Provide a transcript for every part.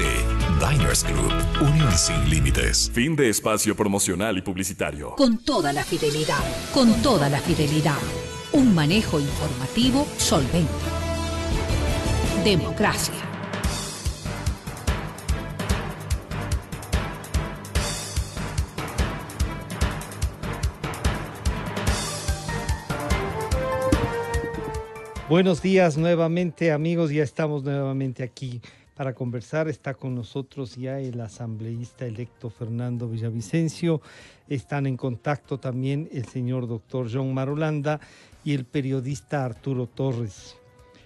Diners Club, unión sin límites. Fin de espacio promocional y publicitario. Con toda la fidelidad, con toda la fidelidad. Un manejo informativo solvente. Democracia. Buenos días nuevamente, amigos. Ya estamos nuevamente aquí para conversar. Está con nosotros ya el asambleísta electo Fernando Villavicencio. Están en contacto también el señor doctor John Marulanda y el periodista Arturo Torres.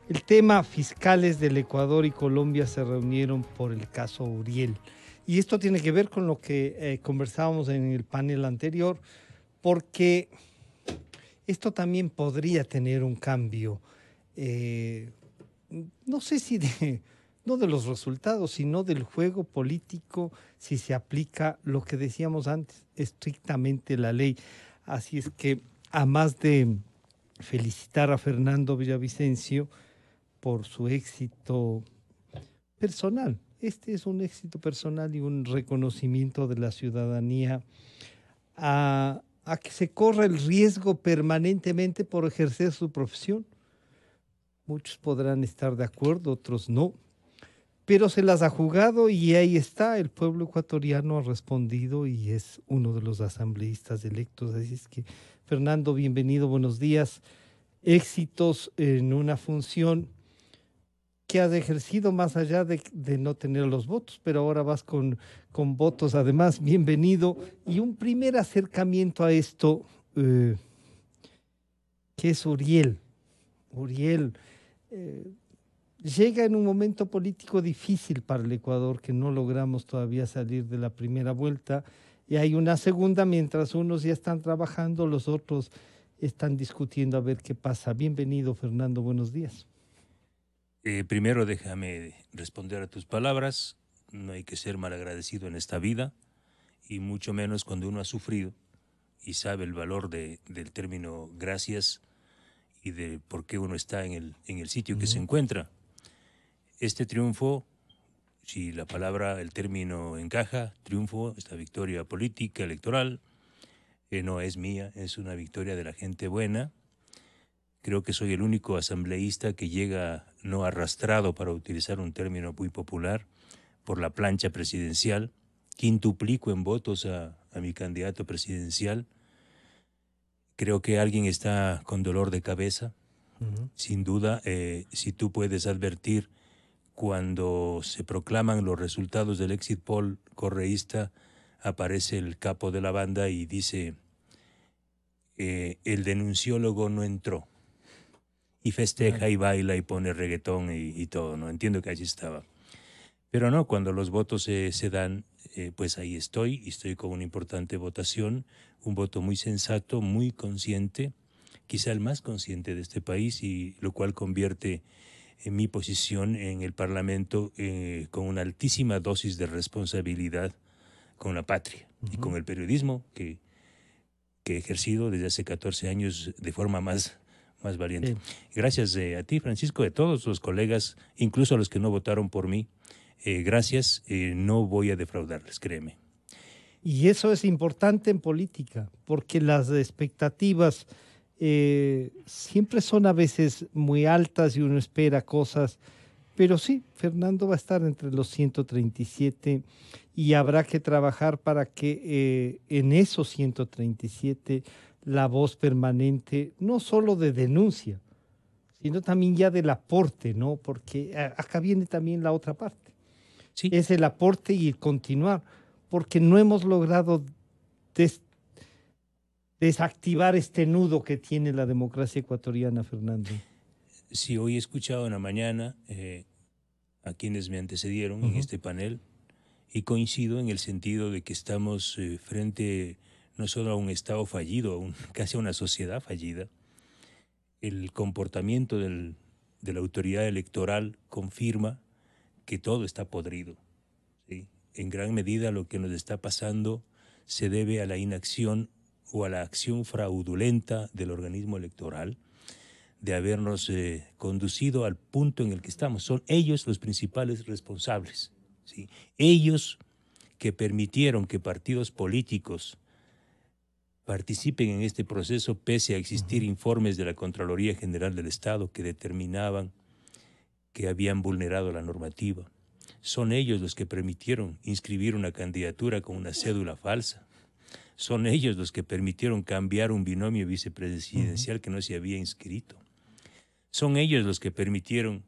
El tema: fiscales del Ecuador y Colombia se reunieron por el caso Uriel. Y esto tiene que ver con lo que conversábamos en el panel anterior, porque esto también podría tener un cambio. No sé si no de los resultados, sino del juego político, si se aplica lo que decíamos antes, estrictamente la ley. Así es que, a más de felicitar a Fernando Villavicencio por su éxito personal, este es un éxito personal y un reconocimiento de la ciudadanía a que se corra el riesgo permanentemente por ejercer su profesión. Muchos podrán estar de acuerdo, otros no, pero se las ha jugado y ahí está. El pueblo ecuatoriano ha respondido y es uno de los asambleístas electos. Así es que, Fernando, bienvenido, buenos días. Éxitos en una función que has ejercido más allá de no tener los votos, pero ahora vas con votos. Además, bienvenido. Y un primer acercamiento a esto, que es Uriel. Llega en un momento político difícil para el Ecuador, que no logramos todavía salir de la primera vuelta, y hay una segunda. Mientras unos ya están trabajando, los otros están discutiendo a ver qué pasa. Bienvenido, Fernando, buenos días. Primero déjame responder a tus palabras. No hay que ser malagradecido en esta vida, y mucho menos cuando uno ha sufrido y sabe el valor del término gracias y de por qué uno está en el sitio que se encuentra. Este triunfo, si la palabra, el término encaja, triunfo, esta victoria política, electoral, no es mía, es una victoria de la gente buena. Creo que soy el único asambleísta que llega no arrastrado, para utilizar un término muy popular, por la plancha presidencial. Quintuplico en votos a mi candidato presidencial. Creo que alguien está con dolor de cabeza. Sin duda, si tú puedes advertir cuando se proclaman los resultados del exit poll correísta, aparece el capo de la banda y dice, el denunciólogo no entró. Y festeja y baila y pone reggaetón y todo, ¿no? Entiendo que allí estaba. Pero no, cuando los votos se dan, pues ahí estoy con una importante votación, un voto muy sensato, muy consciente, quizá el más consciente de este país, y lo cual convierte en mi posición en el Parlamento con una altísima dosis de responsabilidad con la patria y con el periodismo que he ejercido desde hace 14 años de forma más valiente. Sí. Gracias a ti, Francisco, de todos los colegas, incluso a los que no votaron por mí. Gracias, no voy a defraudarles, créeme. Y eso es importante en política, porque las expectativas siempre son a veces muy altas y uno espera cosas, pero sí, Fernando va a estar entre los 137 y habrá que trabajar para que en esos 137 la voz permanente, no solo de denuncia, sino también ya del aporte, ¿no? Porque acá viene también la otra parte. Sí. Es el aporte y el continuar, porque no hemos logrado desactivar este nudo que tiene la democracia ecuatoriana, Fernando. Sí, hoy he escuchado en la mañana a quienes me antecedieron en este panel, y coincido en el sentido de que estamos frente no solo a un Estado fallido, casi a una sociedad fallida. El comportamiento de la autoridad electoral confirma que todo está podrido, ¿sí? En gran medida lo que nos está pasando se debe a la inacción o a la acción fraudulenta del organismo electoral de habernos conducido al punto en el que estamos. Son ellos los principales responsables, ¿sí? Ellos que permitieron que partidos políticos participen en este proceso pese a existir informes de la Contraloría General del Estado que determinaban que habían vulnerado la normativa. Son ellos los que permitieron inscribir una candidatura con una cédula falsa. Son ellos los que permitieron cambiar un binomio vicepresidencial que no se había inscrito. Son ellos los que permitieron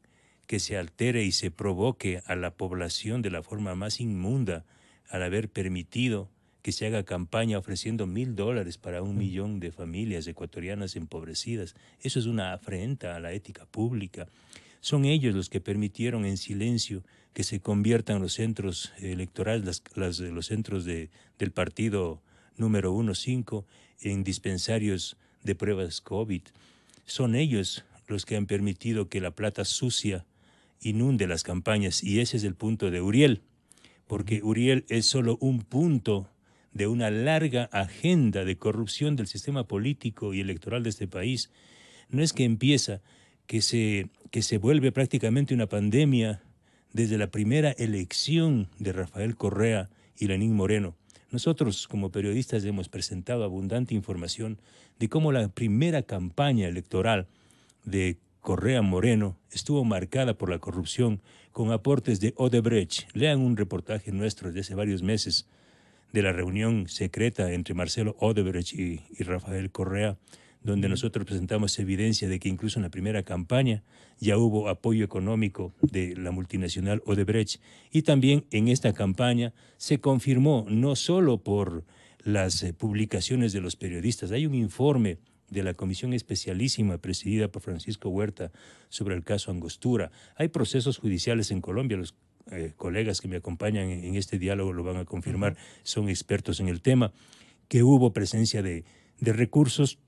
que se altere y se provoque a la población de la forma más inmunda al haber permitido que se haga campaña ofreciendo $1,000 para 1 millón de familias ecuatorianas empobrecidas. Eso es una afrenta a la ética pública. Son ellos los que permitieron en silencio que se conviertan los centros electorales, los centros del partido número 1-5 en dispensarios de pruebas COVID. Son ellos los que han permitido que la plata sucia inunde las campañas, y ese es el punto de Uriel, porque Uriel es solo un punto de una larga agenda de corrupción del sistema político y electoral de este país. No es que empieza, que se vuelve prácticamente una pandemia desde la primera elección de Rafael Correa y Lenín Moreno. Nosotros como periodistas hemos presentado abundante información de cómo la primera campaña electoral de Correa Moreno estuvo marcada por la corrupción con aportes de Odebrecht. Lean un reportaje nuestro de hace varios meses de la reunión secreta entre Marcelo Odebrecht y Rafael Correa, donde nosotros presentamos evidencia de que incluso en la primera campaña ya hubo apoyo económico de la multinacional Odebrecht. Y también en esta campaña se confirmó, no solo por las publicaciones de los periodistas, hay un informe de la comisión especialísima presidida por Francisco Huerta sobre el caso Angostura. Hay procesos judiciales en Colombia, los colegas que me acompañan en este diálogo lo van a confirmar, son expertos en el tema, que hubo presencia de recursos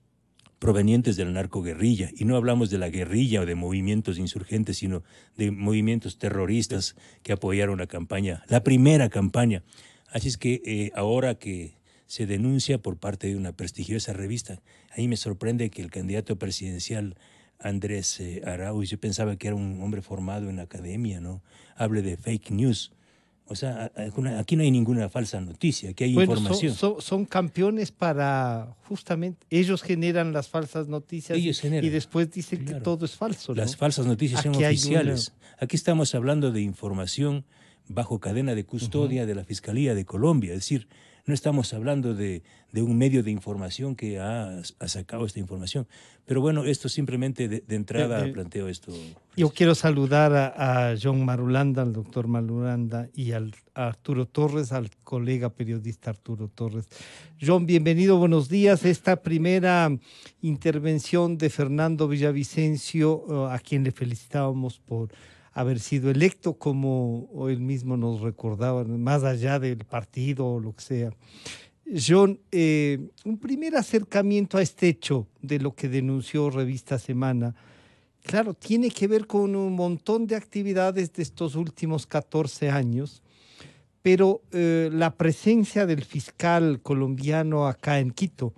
provenientes de la narcoguerrilla, y no hablamos de la guerrilla o de movimientos insurgentes, sino de movimientos terroristas que apoyaron la campaña, la primera campaña. Así es que ahora que se denuncia por parte de una prestigiosa revista, ahí me sorprende que el candidato presidencial Andrés Arauz, yo pensaba que era un hombre formado en la academia, ¿no?, hable de fake news. O sea, aquí no hay ninguna falsa noticia, aquí hay información. Son campeones para, justamente, ellos generan las falsas noticias y después dicen que todo es falso, ¿no? Las falsas noticias son oficiales. Aquí estamos hablando de información bajo cadena de custodia de la Fiscalía de Colombia, es decir, no estamos hablando de un medio de información que ha sacado esta información. Pero bueno, esto simplemente de entrada planteo esto. Yo quiero saludar a John Marulanda, al doctor Marulanda, y a Arturo Torres, al colega periodista Arturo Torres. John, bienvenido, buenos días. Esta primera intervención de Fernando Villavicencio, a quien le felicitábamos por haber sido electo, como él mismo nos recordaba, más allá del partido o lo que sea. John, un primer acercamiento a este hecho de lo que denunció Revista Semana, claro, tiene que ver con un montón de actividades de estos últimos 14 años, pero la presencia del fiscal colombiano acá en Quito,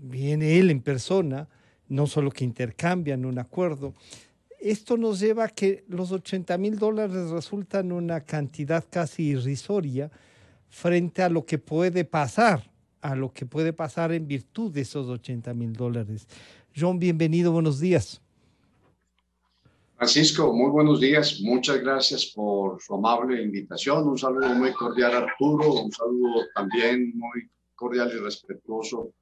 viene él en persona, no solo que intercambian un acuerdo. Esto nos lleva a que los $80,000 resultan una cantidad casi irrisoria frente a lo que puede pasar, en virtud de esos $80,000. John, bienvenido, buenos días. Francisco, muy buenos días. Muchas gracias por su amable invitación. Un saludo muy cordial a Arturo, un saludo también muy cordial y respetuoso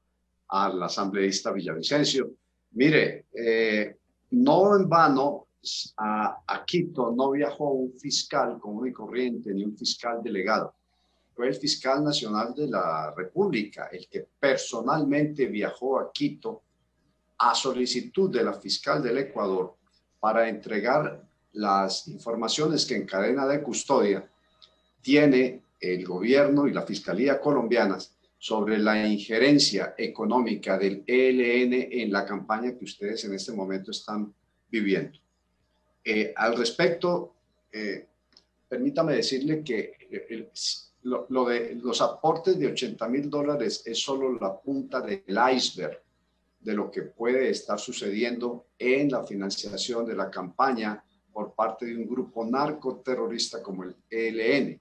al asambleísta Villavicencio. Mire, no en vano, a Quito no viajó un fiscal común y corriente ni un fiscal delegado. Fue el fiscal nacional de la República el que personalmente viajó a Quito a solicitud de la fiscal del Ecuador para entregar las informaciones que en cadena de custodia tiene el gobierno y la fiscalía colombianas sobre la injerencia económica del ELN en la campaña que ustedes en este momento están viviendo. Al respecto, permítame decirle que lo de los aportes de $80,000 es solo la punta del iceberg de lo que puede estar sucediendo en la financiación de la campaña por parte de un grupo narcoterrorista como el ELN.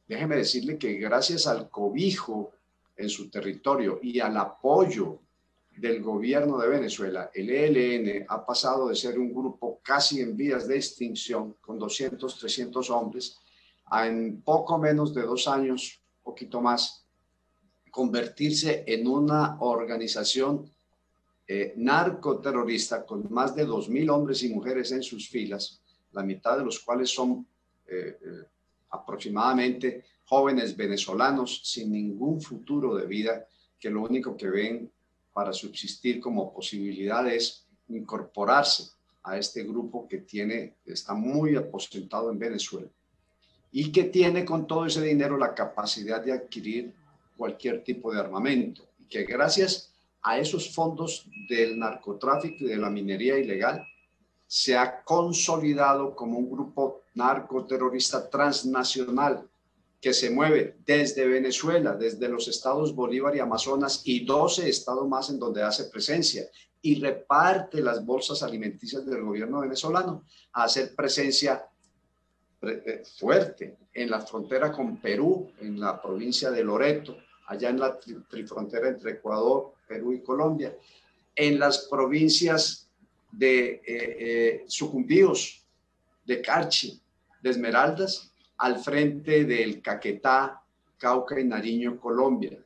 Déjeme decirle que gracias al cobijo en su territorio y al apoyo del gobierno de Venezuela, el ELN ha pasado de ser un grupo casi en vías de extinción, con 200, 300 hombres, a en poco menos de 2 años, poquito más, convertirse en una organización narcoterrorista con más de 2.000 hombres y mujeres en sus filas, la mitad de los cuales son aproximadamente jóvenes venezolanos sin ningún futuro de vida, que lo único que ven para subsistir como posibilidad es incorporarse a este grupo que está muy aposentado en Venezuela y que tiene con todo ese dinero la capacidad de adquirir cualquier tipo de armamento, y que gracias a esos fondos del narcotráfico y de la minería ilegal se ha consolidado como un grupo narcoterrorista transnacional que se mueve desde Venezuela, desde los estados Bolívar y Amazonas y 12 estados más en donde hace presencia, y reparte las bolsas alimenticias del gobierno venezolano a hacer presencia fuerte en la frontera con Perú, en la provincia de Loreto, allá en la trifrontera entre Ecuador, Perú y Colombia, en las provincias de Sucumbíos, de Carchi, de Esmeraldas, al frente del Caquetá, Cauca y Nariño, Colombia,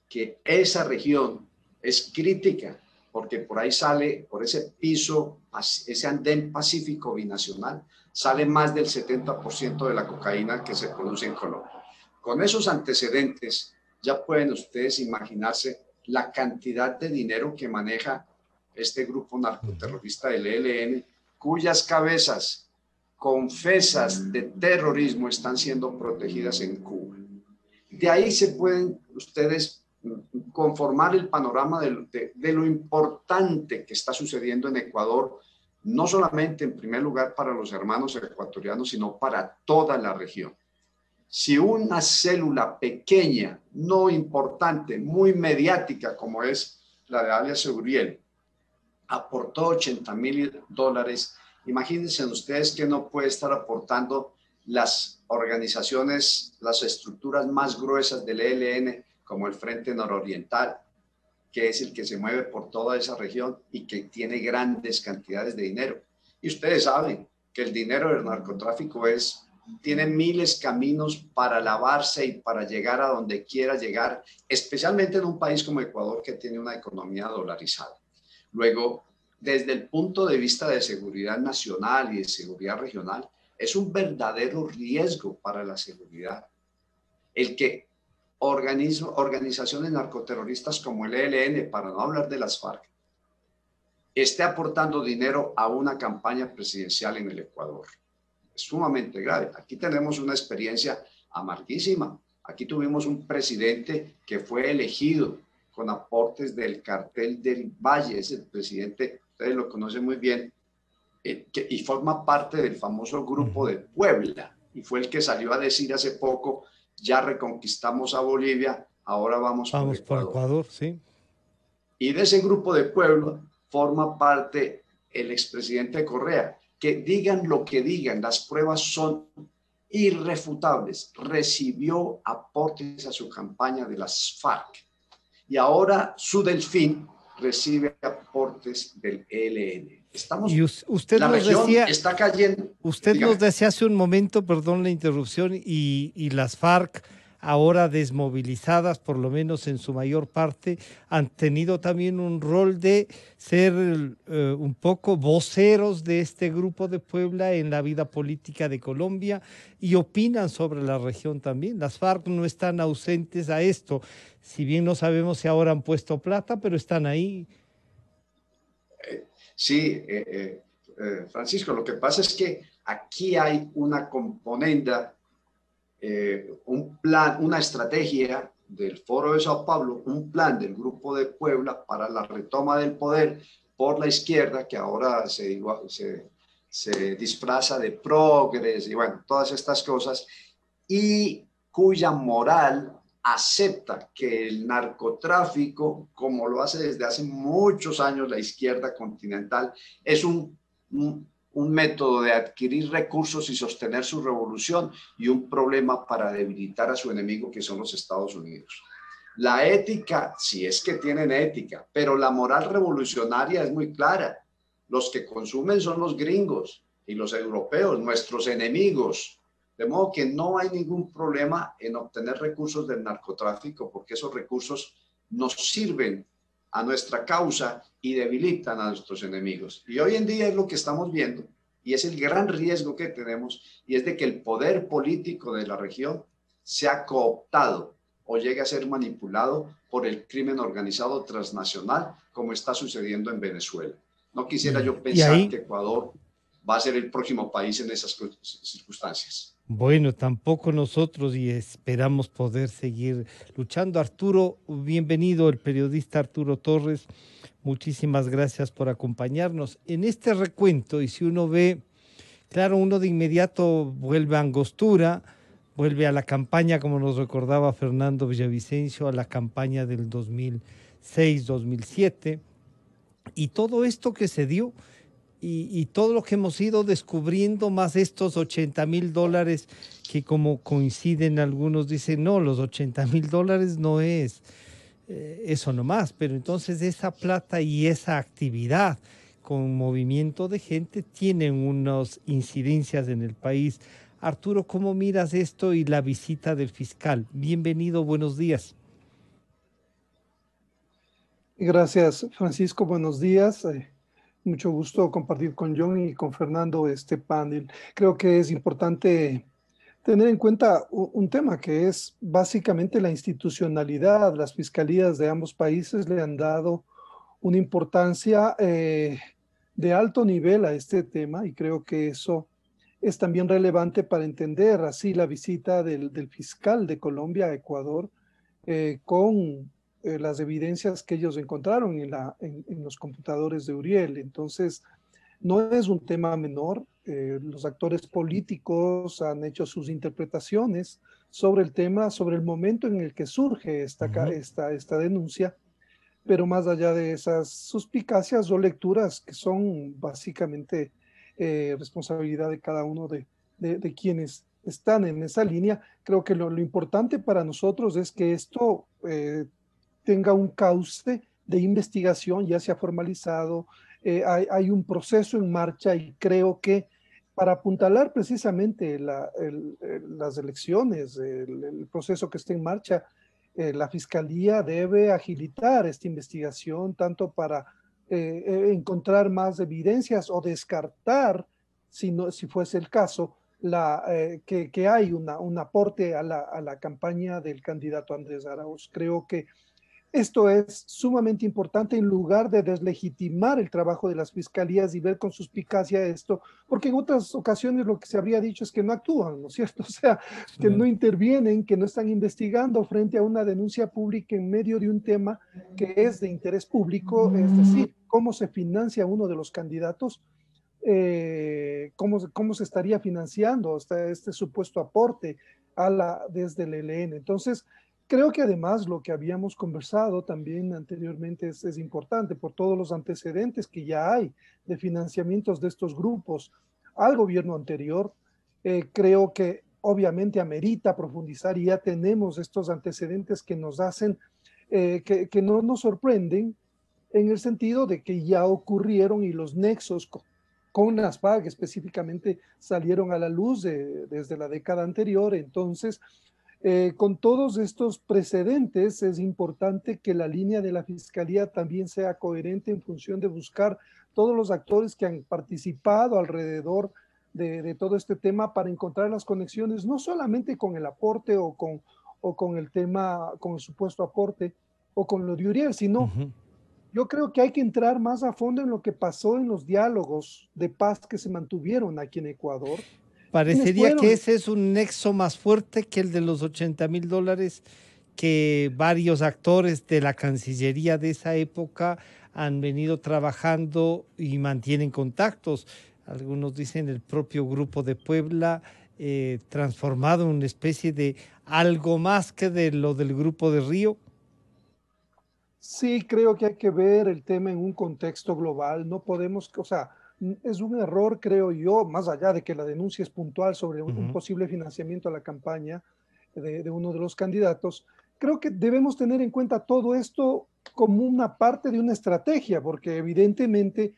que esa región es crítica porque por ahí sale, por ese piso, ese andén pacífico binacional, sale más del 70% de la cocaína que se produce en Colombia. Con esos antecedentes, ya pueden ustedes imaginarse la cantidad de dinero que maneja este grupo narcoterrorista del ELN, cuyas cabezas confesas de terrorismo están siendo protegidas en Cuba. De ahí se pueden ustedes conformar el panorama de lo importante que está sucediendo en Ecuador, no solamente en primer lugar para los hermanos ecuatorianos, sino para toda la región. Si una célula pequeña, no importante, muy mediática como es la de alias Uriel, aportó $80.000, imagínense ustedes que no puede estar aportando las organizaciones, las estructuras más gruesas del ELN, como el Frente Nororiental, que es el que se mueve por toda esa región y que tiene grandes cantidades de dinero. Y ustedes saben que el dinero del narcotráfico tiene miles de caminos para lavarse y para llegar a donde quiera llegar, especialmente en un país como Ecuador, que tiene una economía dolarizada. Luego, desde el punto de vista de seguridad nacional y de seguridad regional, es un verdadero riesgo para la seguridad el que organizaciones narcoterroristas como el ELN, para no hablar de las FARC, esté aportando dinero a una campaña presidencial en el Ecuador. Es sumamente grave. Aquí tenemos una experiencia amarguísima. Aquí tuvimos un presidente que fue elegido con aportes del cartel del Valle, es el presidente, ustedes lo conocen muy bien, y forma parte del famoso Grupo de Puebla, y fue el que salió a decir hace poco: ya reconquistamos a Bolivia, ahora vamos por Ecuador. Sí. Y de ese Grupo de Puebla forma parte el expresidente Correa. Que digan lo que digan, las pruebas son irrefutables. Recibió aportes a su campaña de las FARC. Y ahora su delfín recibe aportes del ELN. Y usted la nos región decía, está cayendo. Usted Dígame. nos decía hace un momento, perdón la interrupción, y las FARC, ahora desmovilizadas, por lo menos en su mayor parte, han tenido también un rol de ser un poco voceros de este Grupo de Puebla en la vida política de Colombia y opinan sobre la región también. Las FARC no están ausentes a esto, si bien no sabemos si ahora han puesto plata, pero están ahí. Sí, Francisco, lo que pasa es que aquí hay una componente, un plan, una estrategia del Foro de Sao Paulo, un plan del Grupo de Puebla para la retoma del poder por la izquierda, que ahora se disfraza de progres y bueno, todas estas cosas, y cuya moral acepta que el narcotráfico, como lo hace desde hace muchos años la izquierda continental, es un un método de adquirir recursos y sostener su revolución y un problema para debilitar a su enemigo, que son los Estados Unidos. La ética, si es que tienen ética, pero la moral revolucionaria es muy clara. Los que consumen son los gringos y los europeos, nuestros enemigos. De modo que no hay ningún problema en obtener recursos del narcotráfico, porque esos recursos nos sirven a nuestra causa y debilitan a nuestros enemigos. Y hoy en día es lo que estamos viendo, y es el gran riesgo que tenemos, y es de que el poder político de la región sea cooptado o llegue a ser manipulado por el crimen organizado transnacional, como está sucediendo en Venezuela. No quisiera yo pensar que Ecuador va a ser el próximo país en esas circunstancias. Bueno, tampoco nosotros, y esperamos poder seguir luchando. Arturo, bienvenido, el periodista Arturo Torres. Muchísimas gracias por acompañarnos en este recuento. Y si uno ve, claro, uno de inmediato vuelve a Angostura, vuelve a la campaña, como nos recordaba Fernando Villavicencio, a la campaña del 2006-2007, y todo esto que se dio, y todo lo que hemos ido descubriendo, más estos $80,000 que, como coinciden algunos, dicen, no, los $80,000 no es eso nomás, pero entonces esa plata y esa actividad con movimiento de gente tienen unas incidencias en el país. Arturo, ¿cómo miras esto y la visita del fiscal? Bienvenido, buenos días. Gracias, Francisco, buenos días. Mucho gusto compartir con John y con Fernando este panel. Creo que es importante tener en cuenta un tema que es básicamente la institucionalidad. Las fiscalías de ambos países le han dado una importancia de alto nivel a este tema, y creo que eso es también relevante para entender así la visita del fiscal de Colombia a Ecuador con las evidencias que ellos encontraron en los computadores de Uriel. Entonces, no es un tema menor. Los actores políticos han hecho sus interpretaciones sobre el tema, sobre el momento en el que surge esta denuncia, pero más allá de esas suspicacias o lecturas que son básicamente responsabilidad de cada uno de quienes están en esa línea, creo que lo importante para nosotros es que esto tenga un cauce de investigación, ya se ha formalizado, hay un proceso en marcha, y creo que para apuntalar precisamente las elecciones, el proceso que está en marcha, la Fiscalía debe agilitar esta investigación, tanto para encontrar más evidencias o descartar, si fuese el caso, que hay un aporte a la campaña del candidato Andrés Arauz. Creo que esto es sumamente importante, en lugar de deslegitimar el trabajo de las fiscalías y ver con suspicacia esto, porque en otras ocasiones lo que se habría dicho es que no actúan, ¿no es cierto? O sea, que no intervienen, que no están investigando frente a una denuncia pública en medio de un tema que es de interés público, es decir, cómo se financia uno de los candidatos, cómo se estaría financiando este supuesto aporte desde el ELN. Entonces, creo que además lo que habíamos conversado también anteriormente es importante por todos los antecedentes que ya hay de financiamientos de estos grupos al gobierno anterior. Creo que obviamente amerita profundizar, y ya tenemos estos antecedentes que nos hacen, que no nos sorprenden, en el sentido de que ya ocurrieron, y los nexos con las FARC específicamente salieron a la luz desde la década anterior. Entonces, con todos estos precedentes, es importante que la línea de la Fiscalía también sea coherente en función de buscar todos los actores que han participado alrededor de todo este tema, para encontrar las conexiones, no solamente con el aporte o con el tema, con el supuesto aporte o con lo de Uriel, sino yo creo que hay que entrar más a fondo en lo que pasó en los diálogos de paz que se mantuvieron aquí en Ecuador. Parecería que ese es un nexo más fuerte que el de los $80,000, que varios actores de la Cancillería de esa época han venido trabajando y mantienen contactos. Algunos dicen el propio Grupo de Puebla, transformado en una especie de algo más que de lo del Grupo de Río. Sí, creo que hay que ver el tema en un contexto global. No podemos, o sea, es un error, creo yo, más allá de que la denuncia es puntual sobre un posible financiamiento a la campaña de uno de los candidatos. Creo que debemos tener en cuenta todo esto como una parte de una estrategia, porque evidentemente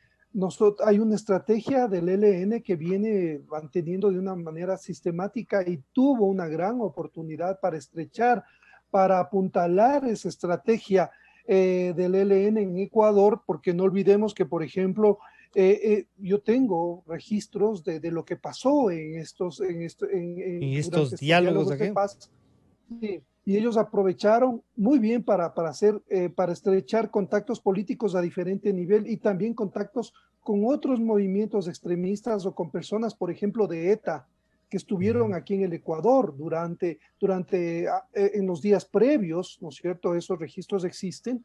hay una estrategia del ELN que viene manteniendo de una manera sistemática y tuvo una gran oportunidad para estrechar, para apuntalar esa estrategia del ELN en Ecuador, porque no olvidemos que, por ejemplo, yo tengo registros de lo que pasó en estos diálogos de paz. Sí, y ellos aprovecharon muy bien para estrechar contactos políticos a diferente nivel y también contactos con otros movimientos extremistas o con personas, por ejemplo, de ETA, que estuvieron aquí en el Ecuador en los días previos, ¿no es cierto? Esos registros existen.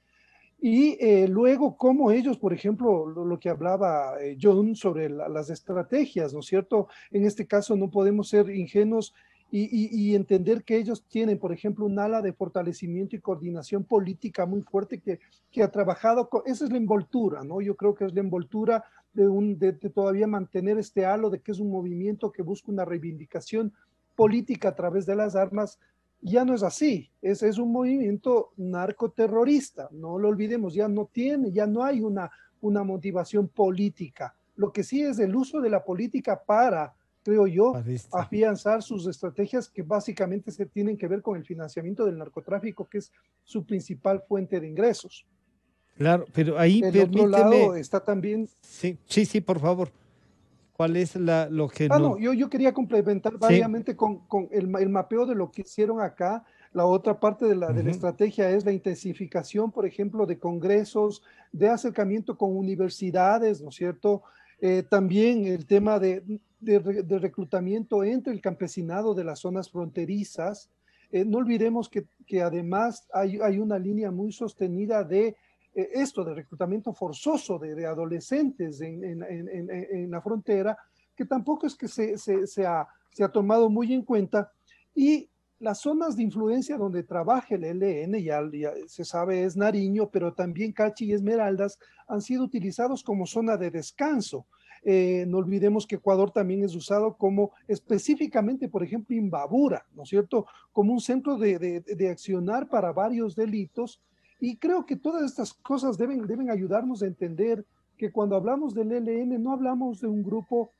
Y luego, como ellos, por ejemplo, lo que hablaba John sobre las estrategias, ¿no es cierto? En este caso no podemos ser ingenuos y entender que ellos tienen, por ejemplo, un ala de fortalecimiento y coordinación política muy fuerte que ha trabajado esa es la envoltura, ¿no? Yo creo que es la envoltura de todavía mantener este halo de que es un movimiento que busca una reivindicación política a través de las armas. Ya no es así, es un movimiento narcoterrorista, no lo olvidemos, ya no hay una motivación política. Lo que sí es el uso de la política para, creo yo, afianzar sus estrategias que básicamente se tienen que ver con el financiamiento del narcotráfico, que es su principal fuente de ingresos. Claro, pero ahí permíteme. Otro lado está también... Sí, por favor. ¿Cuál es lo que no? Yo quería complementar variamente con el mapeo de lo que hicieron acá. La otra parte de la estrategia es la intensificación, por ejemplo, de congresos, de acercamiento con universidades, ¿no es cierto? También el tema de reclutamiento entre el campesinado de las zonas fronterizas. No olvidemos que además hay una línea muy sostenida de esto de reclutamiento forzoso de adolescentes en la frontera, que tampoco es que se ha tomado muy en cuenta. Y las zonas de influencia donde trabaja el ELN, ya se sabe, es Nariño, pero también Cachi y Esmeraldas han sido utilizados como zona de descanso. No olvidemos que Ecuador también es usado como específicamente, por ejemplo, Imbabura, ¿no es cierto?, como un centro de accionar para varios delitos. Y creo que todas estas cosas deben ayudarnos a entender que cuando hablamos del ELN no hablamos de un grupo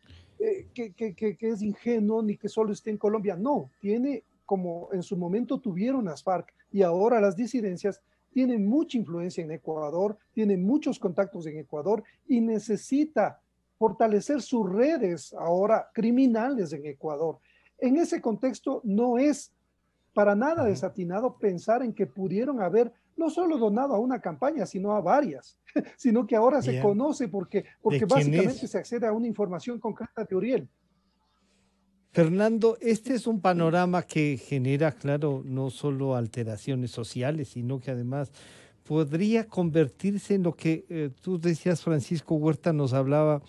que es ingenuo ni que solo esté en Colombia. No, tiene, como en su momento tuvieron las FARC y ahora las disidencias, tienen mucha influencia en Ecuador, tienen muchos contactos en Ecuador y necesita fortalecer sus redes ahora criminales en Ecuador. En ese contexto no es para nada desatinado pensar en que pudieron haber no solo donado a una campaña, sino a varias, sino que ahora se conoce porque básicamente se accede a una información concreta de Uriel. Fernando, este es un panorama que genera, claro, no solo alteraciones sociales, sino que además podría convertirse en lo que tú decías, Francisco Huerta nos hablaba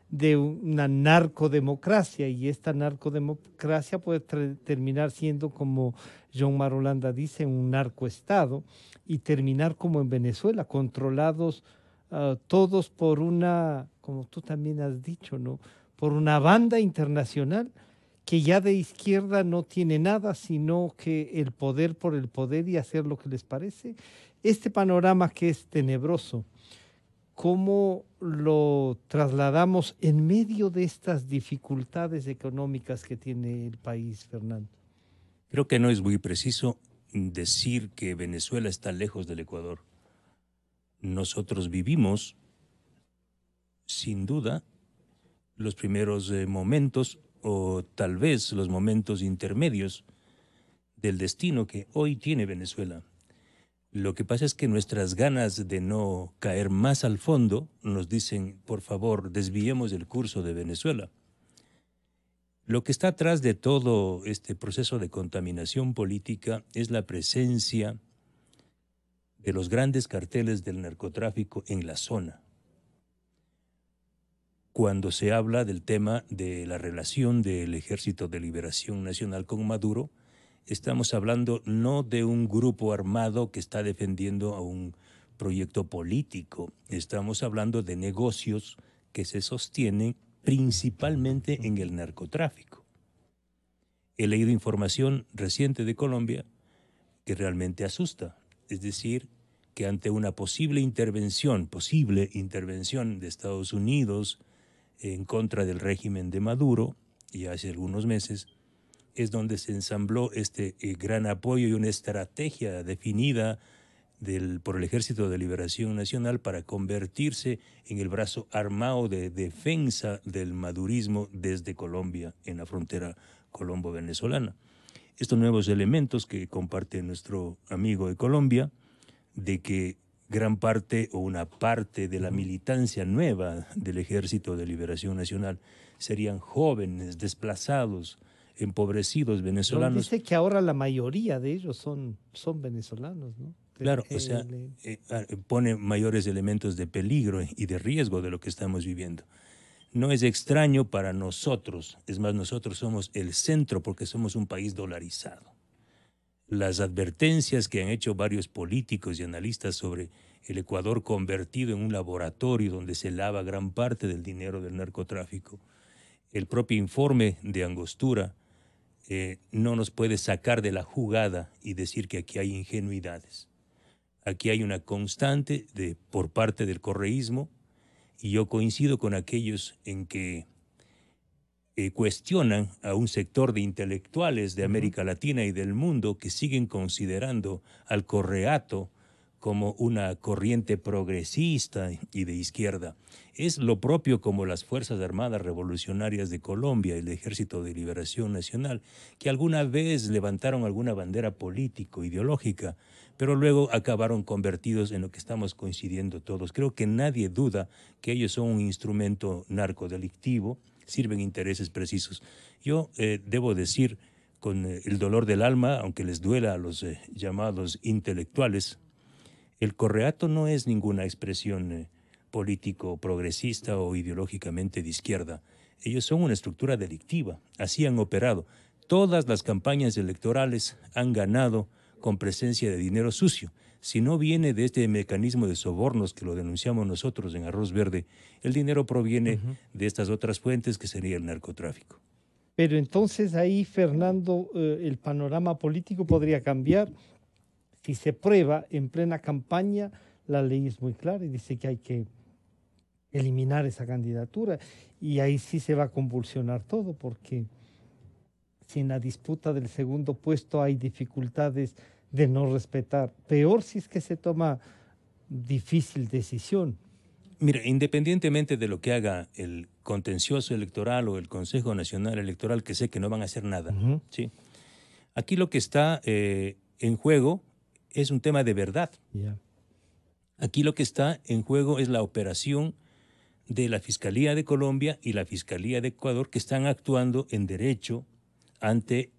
de una narcodemocracia, y esta narcodemocracia puede terminar siendo, como John Marulanda dice, un narcoestado, y terminar como en Venezuela, controlados todos por una, como tú también has dicho, ¿no?, por una banda internacional que ya de izquierda no tiene nada, sino que el poder por el poder y hacer lo que les parece. Este panorama que es tenebroso, ¿cómo lo trasladamos en medio de estas dificultades económicas que tiene el país, Fernando? Creo que no es muy preciso decir que Venezuela está lejos del Ecuador. Nosotros vivimos, sin duda, los primeros momentos o tal vez los momentos intermedios del destino que hoy tiene Venezuela. Lo que pasa es que nuestras ganas de no caer más al fondo nos dicen, por favor, desviemos el curso de Venezuela. Lo que está atrás de todo este proceso de contaminación política es la presencia de los grandes carteles del narcotráfico en la zona. Cuando se habla del tema de la relación del Ejército de Liberación Nacional con Maduro, estamos hablando no de un grupo armado que está defendiendo a un proyecto político, estamos hablando de negocios que se sostienen principalmente en el narcotráfico. He leído información reciente de Colombia que realmente asusta, es decir, que ante una posible intervención de Estados Unidos en contra del régimen de Maduro, y hace algunos meses, es donde se ensambló este gran apoyo y una estrategia definida por el Ejército de Liberación Nacional para convertirse en el brazo armado de defensa del madurismo desde Colombia, en la frontera colombo-venezolana. Estos nuevos elementos que comparte nuestro amigo de Colombia, de que gran parte o una parte de la militancia nueva del Ejército de Liberación Nacional serían jóvenes, desplazados, empobrecidos venezolanos. Dice que ahora la mayoría de ellos son venezolanos, ¿no? Claro, o sea, pone mayores elementos de peligro y de riesgo de lo que estamos viviendo. No es extraño para nosotros, es más, nosotros somos el centro porque somos un país dolarizado. Las advertencias que han hecho varios políticos y analistas sobre el Ecuador convertido en un laboratorio donde se lava gran parte del dinero del narcotráfico, el propio informe de Angostura no nos puede sacar de la jugada y decir que aquí hay ingenuidades. Aquí hay una constante por parte del correísmo, y yo coincido con aquellos en que cuestionan a un sector de intelectuales de América Latina y del mundo que siguen considerando al correato como una corriente progresista y de izquierda. Es lo propio como las Fuerzas Armadas Revolucionarias de Colombia, el Ejército de Liberación Nacional, que alguna vez levantaron alguna bandera político-ideológica, pero luego acabaron convertidos en lo que estamos coincidiendo todos. Creo que nadie duda que ellos son un instrumento narcodelictivo, sirven intereses precisos. Yo debo decir, con el dolor del alma, aunque les duela a los llamados intelectuales, el correato no es ninguna expresión político progresista o ideológicamente de izquierda. Ellos son una estructura delictiva, así han operado. Todas las campañas electorales han ganado con presencia de dinero sucio. Si no viene de este mecanismo de sobornos que lo denunciamos nosotros en Arroz Verde, el dinero proviene de estas otras fuentes que sería el narcotráfico. Pero entonces ahí, Fernando, el panorama político podría cambiar. Si se prueba en plena campaña, la ley es muy clara y dice que hay que eliminar esa candidatura, y ahí sí se va a convulsionar todo, porque si en la disputa del segundo puesto hay dificultades de no respetar, peor si es que se toma difícil decisión. Mira, independientemente de lo que haga el contencioso electoral o el Consejo Nacional Electoral, que sé que no van a hacer nada, ¿sí? Aquí lo que está en juego es un tema de verdad. Aquí lo que está en juego es la operación de la Fiscalía de Colombia y la Fiscalía de Ecuador, que están actuando en derecho ante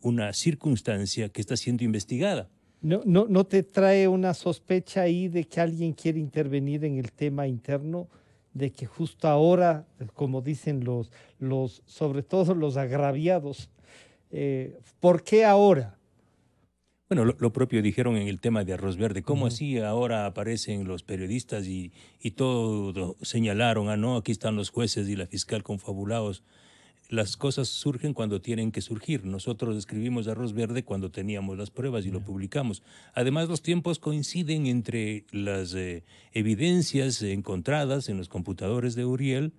una circunstancia que está siendo investigada. ¿No te trae una sospecha ahí de que alguien quiere intervenir en el tema interno? De que justo ahora, como dicen sobre todo los agraviados, ¿por qué ahora? Bueno, lo propio dijeron en el tema de Arroz Verde. ¿Cómo así ahora aparecen los periodistas y todo señalaron, no, aquí están los jueces y la fiscal confabulados? Las cosas surgen cuando tienen que surgir. Nosotros escribimos Arroz Verde cuando teníamos las pruebas y lo publicamos. Además, los tiempos coinciden entre las evidencias encontradas en los computadores de Uriel.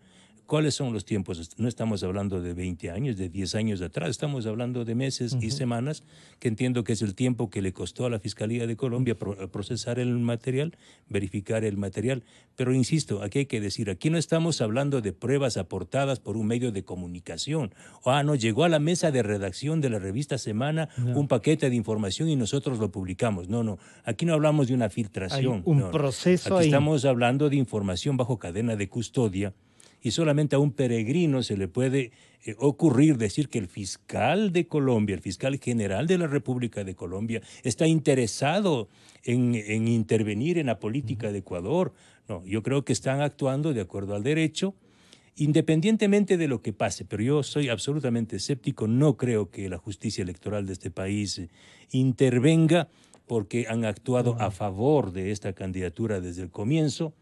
¿Cuáles son los tiempos? No estamos hablando de 20 años, de 10 años atrás, estamos hablando de meses y semanas, que entiendo que es el tiempo que le costó a la Fiscalía de Colombia procesar el material, verificar el material. Pero insisto, aquí hay que decir, aquí no estamos hablando de pruebas aportadas por un medio de comunicación. No, llegó a la mesa de redacción de la revista Semana un paquete de información y nosotros lo publicamos. No, aquí no hablamos de una filtración. Hay un proceso aquí ahí. Estamos hablando de información bajo cadena de custodia. Y solamente a un peregrino se le puede ocurrir decir que el fiscal de Colombia, el fiscal general de la República de Colombia, está interesado en intervenir en la política de Ecuador. No, yo creo que están actuando de acuerdo al derecho, independientemente de lo que pase. Pero yo soy absolutamente escéptico, no creo que la justicia electoral de este país intervenga porque han actuado a favor de esta candidatura desde el comienzo.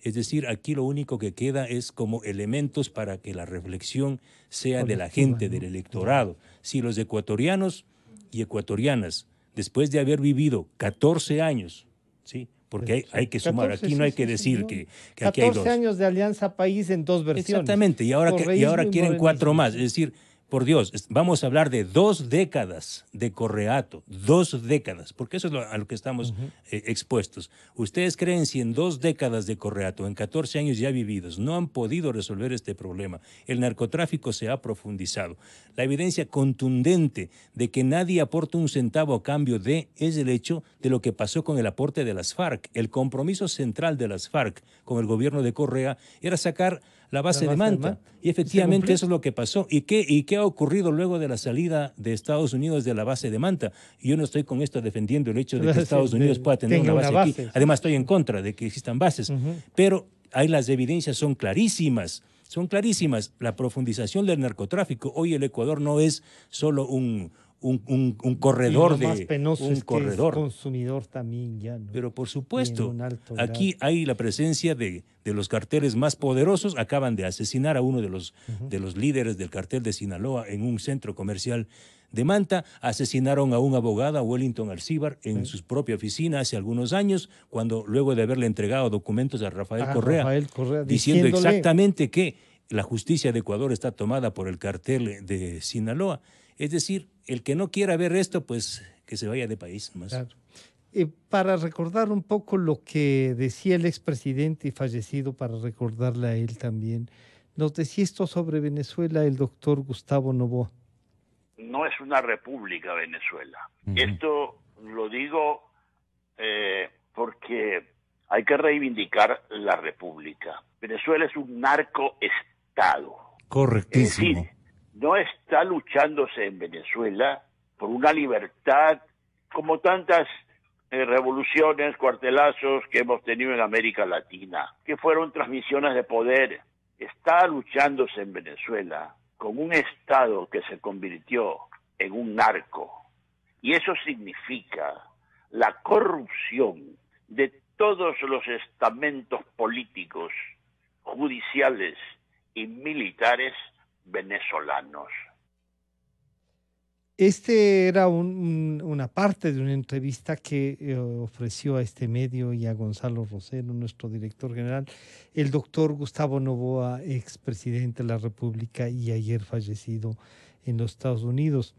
Es decir, aquí lo único que queda es como elementos para que la reflexión sea de la gente, del electorado. Si los ecuatorianos y ecuatorianas, después de haber vivido 14 años, ¿sí? Porque hay que sumar, 14, aquí no hay que sí, decir señor. que aquí hay 14 dos. años de Alianza País en dos versiones. Exactamente, y ahora Correísmo y quieren 4 morenismo. más. Es decir, por Dios, vamos a hablar de 2 décadas de Correato, 2 décadas, porque eso es a lo que estamos expuestos. ¿Ustedes creen si en 2 décadas de Correato, en 14 años ya vividos, no han podido resolver este problema? El narcotráfico se ha profundizado. La evidencia contundente de que nadie aporta un centavo a cambio de es el hecho de lo que pasó con el aporte de las FARC. El compromiso central de las FARC con el gobierno de Correa era sacar la base de Manta. Y efectivamente eso es lo que pasó. ¿Y qué ha ocurrido luego de la salida de Estados Unidos de la base de Manta? Yo no estoy con esto defendiendo el hecho de que Estados Unidos pueda tener una base aquí. Además, estoy en contra de que existan bases. Pero ahí las evidencias son clarísimas. Son clarísimas. La profundización del narcotráfico. Hoy el Ecuador no es solo un corredor y lo más de penoso un es corredor. Que es consumidor también ya, ¿no? Pero por supuesto, aquí hay la presencia de los carteles más poderosos. Acaban de asesinar a uno de los líderes del cartel de Sinaloa en un centro comercial de Manta. Asesinaron a un abogado, a Wellington Alcíbar, en su propia oficina hace algunos años, cuando luego de haberle entregado documentos a Rafael Correa, diciendo exactamente que la justicia de Ecuador está tomada por el cartel de Sinaloa. Es decir, el que no quiera ver esto, pues que se vaya de país más. Claro. Para recordar un poco lo que decía el expresidente y fallecido, para recordarle a él también, nos decía esto sobre Venezuela el doctor Gustavo Noboa. No es una república Venezuela. Esto lo digo porque hay que reivindicar la república. Venezuela es un narcoestado. Correctísimo. Es decir, no está luchándose en Venezuela por una libertad como tantas revoluciones, cuartelazos que hemos tenido en América Latina, que fueron transmisiones de poder. Está luchándose en Venezuela con un Estado que se convirtió en un narco. Y eso significa la corrupción de todos los estamentos políticos, judiciales y militares venezolanos. Este era una parte de una entrevista que ofreció a este medio y a Gonzalo Rosero, nuestro director general, el doctor Gustavo Noboa, expresidente de la República y ayer fallecido en los Estados Unidos.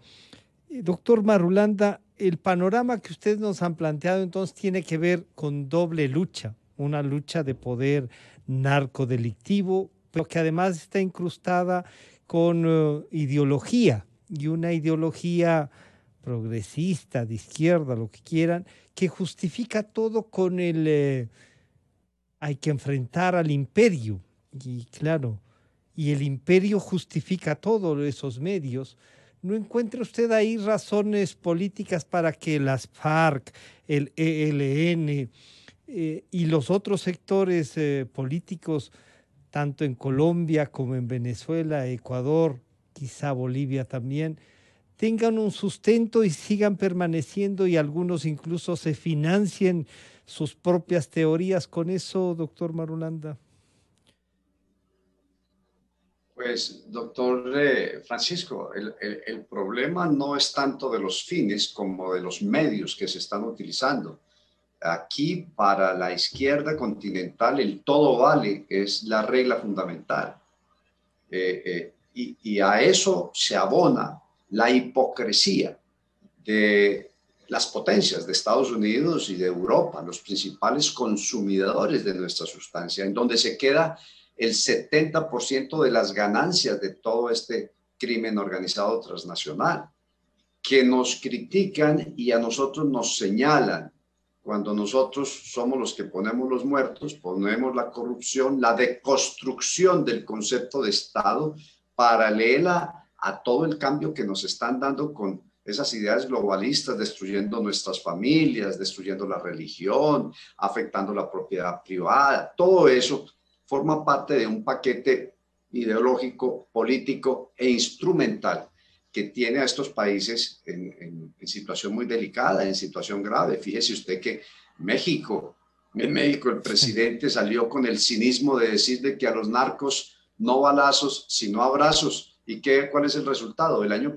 Doctor Marulanda, el panorama que ustedes nos han planteado entonces tiene que ver con doble lucha, una lucha de poder narcodelictivo, pero que además está incrustada con ideología, y una ideología progresista, de izquierda, lo que quieran, que justifica todo con el hay que enfrentar al imperio, y claro, y el imperio justifica todos esos medios. ¿No encuentra usted ahí razones políticas para que las FARC, el ELN y los otros sectores políticos, tanto en Colombia como en Venezuela, Ecuador, quizá Bolivia también, tengan un sustento y sigan permaneciendo y algunos incluso se financien sus propias teorías con eso, doctor Marulanda? Pues, doctor Francisco, el problema no es tanto de los fines como de los medios que se están utilizando. Aquí, para la izquierda continental, el todo vale es la regla fundamental. Y a eso se abona la hipocresía de las potencias de Estados Unidos y de Europa, los principales consumidores de nuestra sustancia, en donde se queda el 70% de las ganancias de todo este crimen organizado transnacional, que nos critican y a nosotros nos señalan cuando nosotros somos los que ponemos los muertos, ponemos la corrupción, la deconstrucción del concepto de Estado paralela a todo el cambio que nos están dando con esas ideas globalistas, destruyendo nuestras familias, destruyendo la religión, afectando la propiedad privada. Todo eso forma parte de un paquete ideológico, político e instrumental que tiene a estos países en situación muy delicada, en situación grave. Fíjese usted que México En México el presidente salió con el cinismo de decirle que a los narcos no balazos, sino abrazos. ¿Y cuál es el resultado? El año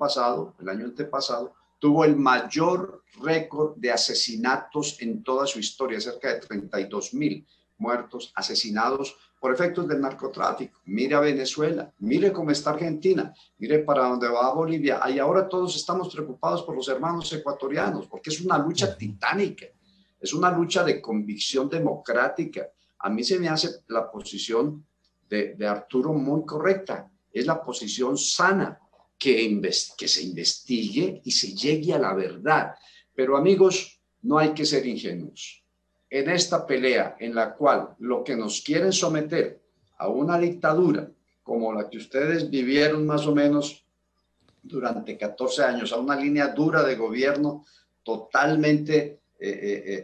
antepasado, tuvo el mayor récord de asesinatos en toda su historia, cerca de 32,000 muertos, asesinados por efectos del narcotráfico. Mire a Venezuela, mire cómo está Argentina, mire para dónde va Bolivia. Y ahora todos estamos preocupados por los hermanos ecuatorianos, porque es una lucha titánica, es una lucha de convicción democrática. A mí se me hace la posición de Arturo muy correcta, es la posición sana, que se investigue y se llegue a la verdad. Pero amigos, no hay que ser ingenuos. En esta pelea en la cual lo que nos quieren someter a una dictadura como la que ustedes vivieron más o menos durante 14 años, a una línea dura de gobierno totalmente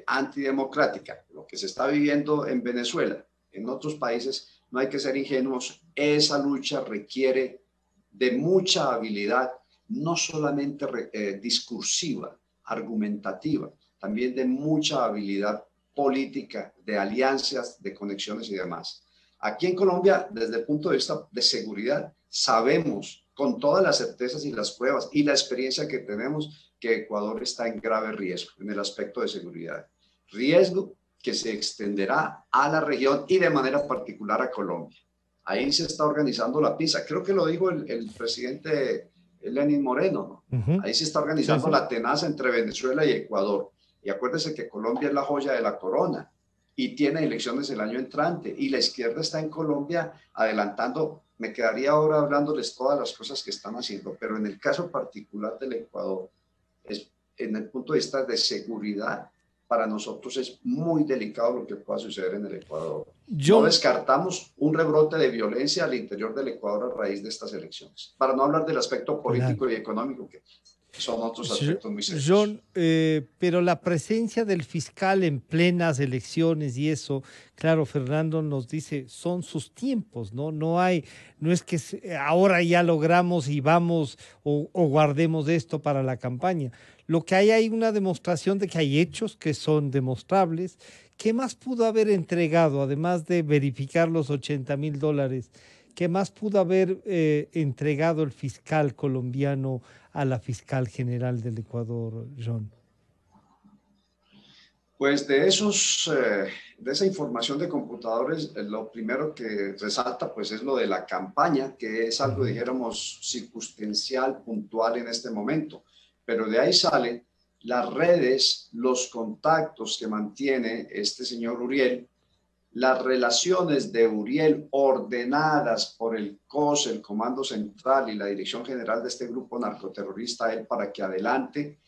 antidemocrática, lo que se está viviendo en Venezuela, en otros países, no hay que ser ingenuos. Esa lucha requiere de mucha habilidad, no solamente discursiva, argumentativa, también de mucha habilidad política, de alianzas, de conexiones y demás. Aquí en Colombia, desde el punto de vista de seguridad, sabemos con todas las certezas y las pruebas y la experiencia que tenemos que Ecuador está en grave riesgo en el aspecto de seguridad. Riesgo que se extenderá a la región y de manera particular a Colombia. Ahí se está organizando la pinza. Creo que lo dijo el presidente Lenín Moreno, ¿no? Ahí se está organizando la tenaza entre Venezuela y Ecuador. Y acuérdese que Colombia es la joya de la corona y tiene elecciones el año entrante. Y la izquierda está en Colombia adelantando. Me quedaría ahora hablándoles todas las cosas que están haciendo, pero en el caso particular del Ecuador, en el punto de vista de seguridad, para nosotros es muy delicado lo que pueda suceder en el Ecuador. No descartamos un rebrote de violencia al interior del Ecuador a raíz de estas elecciones, para no hablar del aspecto político y económico, que son otros aspectos muy serios. John, pero la presencia del fiscal en plenas elecciones y eso, claro, Fernando nos dice, son sus tiempos, ¿no? No es que ahora ya logramos y vamos o guardemos esto para la campaña. Lo que hay una demostración de que hay hechos que son demostrables. ¿Qué más pudo haber entregado, además de verificar los $80,000? ¿Qué más pudo haber entregado el fiscal colombiano a la fiscal general del Ecuador, John? Pues de esa información de computadores, lo primero que resalta pues es lo de la campaña, que es algo, dijéramos, circunstancial, puntual en este momento. Pero de ahí salen las redes, los contactos que mantiene este señor Uriel, las relaciones de Uriel ordenadas por el COS, el Comando Central y la Dirección General de este grupo narcoterrorista, él para que adelante,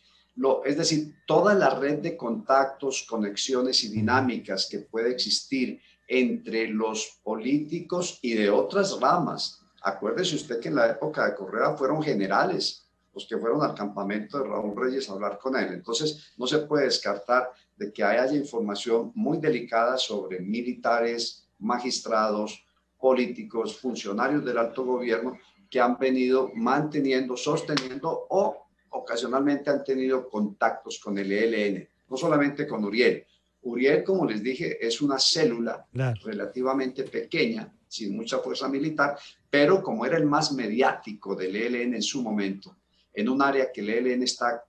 es decir, toda la red de contactos, conexiones y dinámicas que puede existir entre los políticos y de otras ramas. Acuérdese usted que en la época de Correa fueron generales los que fueron al campamento de Raúl Reyes a hablar con él. Entonces, no se puede descartar de que haya información muy delicada sobre militares, magistrados, políticos, funcionarios del alto gobierno que han venido manteniendo, sosteniendo o ocasionalmente han tenido contactos con el ELN, no solamente con Uriel. Uriel, como les dije, es una célula relativamente pequeña, sin mucha fuerza militar, pero como era el más mediático del ELN en su momento, en un área que el ELN está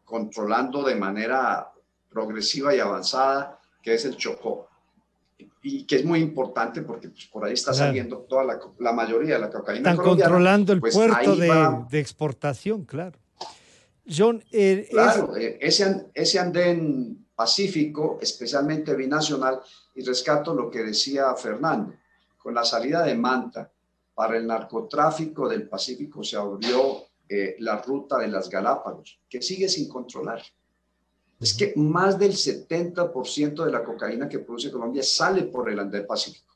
controlando de manera progresiva y avanzada, que es el Chocó, y que es muy importante porque pues, por ahí está saliendo toda la mayoría de la cocaína colombiana. Están controlando el puerto de exportación, claro. John, ese andén pacífico, especialmente binacional, y rescato lo que decía Fernando, con la salida de Manta para el narcotráfico del Pacífico se abrió la ruta de las Galápagos, que sigue sin controlar. Es que más del 70% de la cocaína que produce Colombia sale por el andén Pacífico.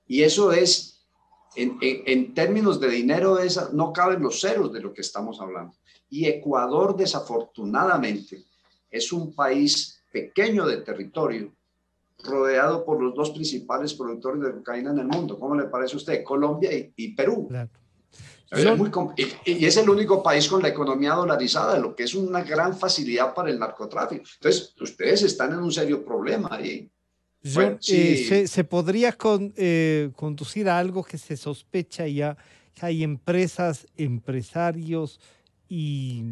Y eso es, en términos de dinero, no caben los ceros de lo que estamos hablando. Y Ecuador, desafortunadamente, es un país pequeño de territorio, rodeado por los dos principales productores de cocaína en el mundo. ¿Cómo le parece a usted? Colombia y Perú. Claro. Y es el único país con la economía dolarizada, lo que es una gran facilidad para el narcotráfico. Entonces, ustedes están en un serio problema ahí. Bueno, sí. Se podría conducir a algo que se sospecha ya, que hay empresas, empresarios y,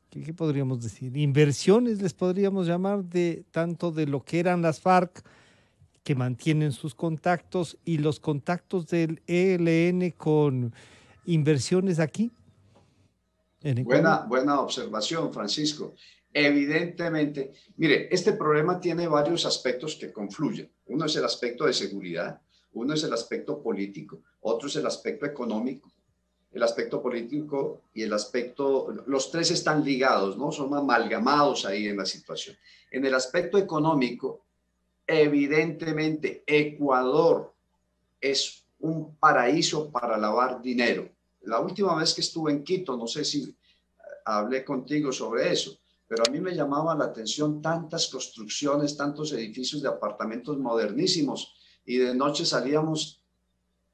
¿qué podríamos decir? Inversiones les podríamos llamar, de tanto de lo que eran las FARC, que mantienen sus contactos, y los contactos del ELN con inversiones aquí. Buena observación, Francisco. Evidentemente, mire, este problema tiene varios aspectos que confluyen. Uno es el aspecto de seguridad, uno es el aspecto político, otro es el aspecto económico. El aspecto político y el aspecto, los tres están ligados, ¿no? Son amalgamados ahí en la situación. En el aspecto económico, evidentemente, Ecuador es un paraíso para lavar dinero. La última vez que estuve en Quito, no sé si hablé contigo sobre eso, pero a mí me llamaba la atención tantas construcciones, tantos edificios de apartamentos modernísimos, y de noche salíamos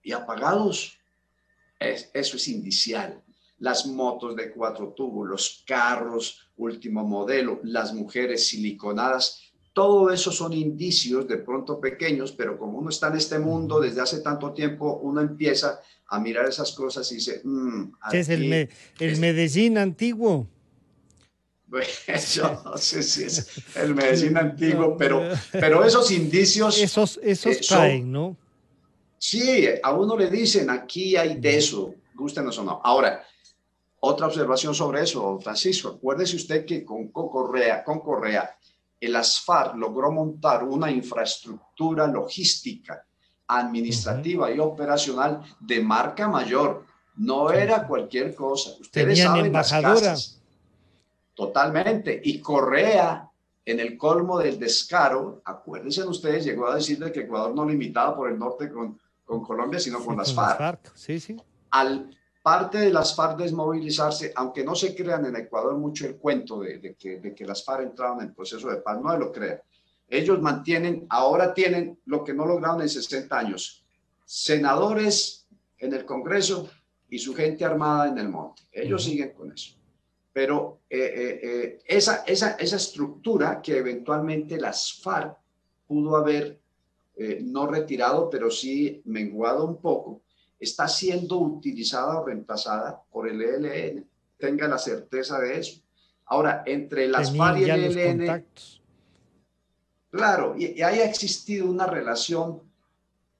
y apagados. Eso es indicial. Las motos de 4 tubos, los carros último modelo, las mujeres siliconadas, todo eso son indicios de pronto pequeños, pero como uno está en este mundo desde hace tanto tiempo, uno empieza a mirar esas cosas y dice, es el Medellín antiguo. Yo no sé si es el Medellín antiguo, pero esos indicios... Esos caen, ¿no? Sí, a uno le dicen, aquí hay de eso, gústenos o no. Ahora, otra observación sobre eso, Francisco. Acuérdese usted que con Correa, el ASFAR logró montar una infraestructura logística, administrativa y operacional de marca mayor. No era cualquier cosa. Ustedes saben embajadora. Las casas. Totalmente. Y Correa, en el colmo del descaro, acuérdense ustedes, llegó a decir que Ecuador no limitaba por el norte con Colombia, sino con las FARC. Sí, sí. Al parte de las FARC desmovilizarse, aunque no se crean en Ecuador mucho el cuento de que las FARC entraron en proceso de paz, no se lo crean. Ellos ahora tienen lo que no lograron en 60 años, senadores en el Congreso y su gente armada en el monte. Ellos siguen con eso. Pero esa estructura que eventualmente las FARC pudo haber no retirado, pero sí menguado un poco, está siendo utilizada o reemplazada por el ELN. Tenga la certeza de eso. Ahora, entre las FARC y el ELN, claro, y haya existido una relación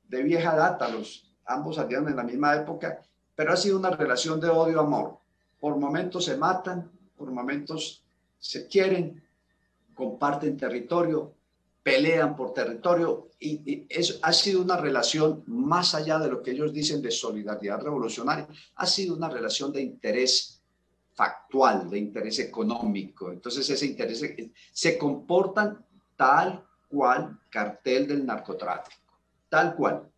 de vieja data, ambos salieron en la misma época, pero ha sido una relación de odio-amor. Por momentos se matan, por momentos se quieren, comparten territorio, pelean por territorio, y eso ha sido una relación más allá de lo que ellos dicen de solidaridad revolucionaria. Ha sido una relación de interés factual, de interés económico. Entonces ese interés se comportan tal cual cartel del narcotráfico. Tal cual.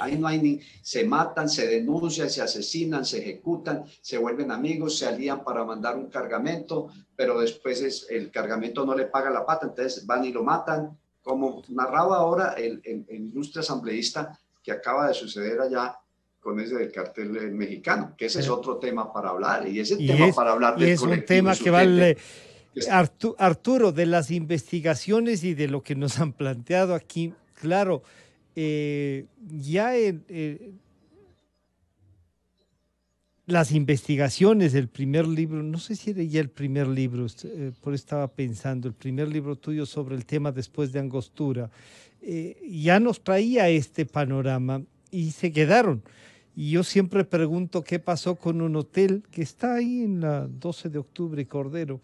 Ahí no hay se matan, se denuncian, se asesinan, se ejecutan, se vuelven amigos, se alían para mandar un cargamento, pero después el cargamento no le paga la pata, entonces van y lo matan, como narraba ahora el ilustre asambleísta que acaba de suceder allá con ese del cartel mexicano, que ese es otro tema para hablar, y ese tema para hablar del colectivo. Es un tema que vale, Arturo, de las investigaciones y de lo que nos han planteado aquí, claro. Ya las investigaciones del primer libro, no sé si era ya el primer libro, por eso estaba pensando, el primer libro tuyo sobre el tema después de Angostura, ya nos traía este panorama y se quedaron. Y yo siempre pregunto qué pasó con un hotel que está ahí en la 12 de octubre, Cordero,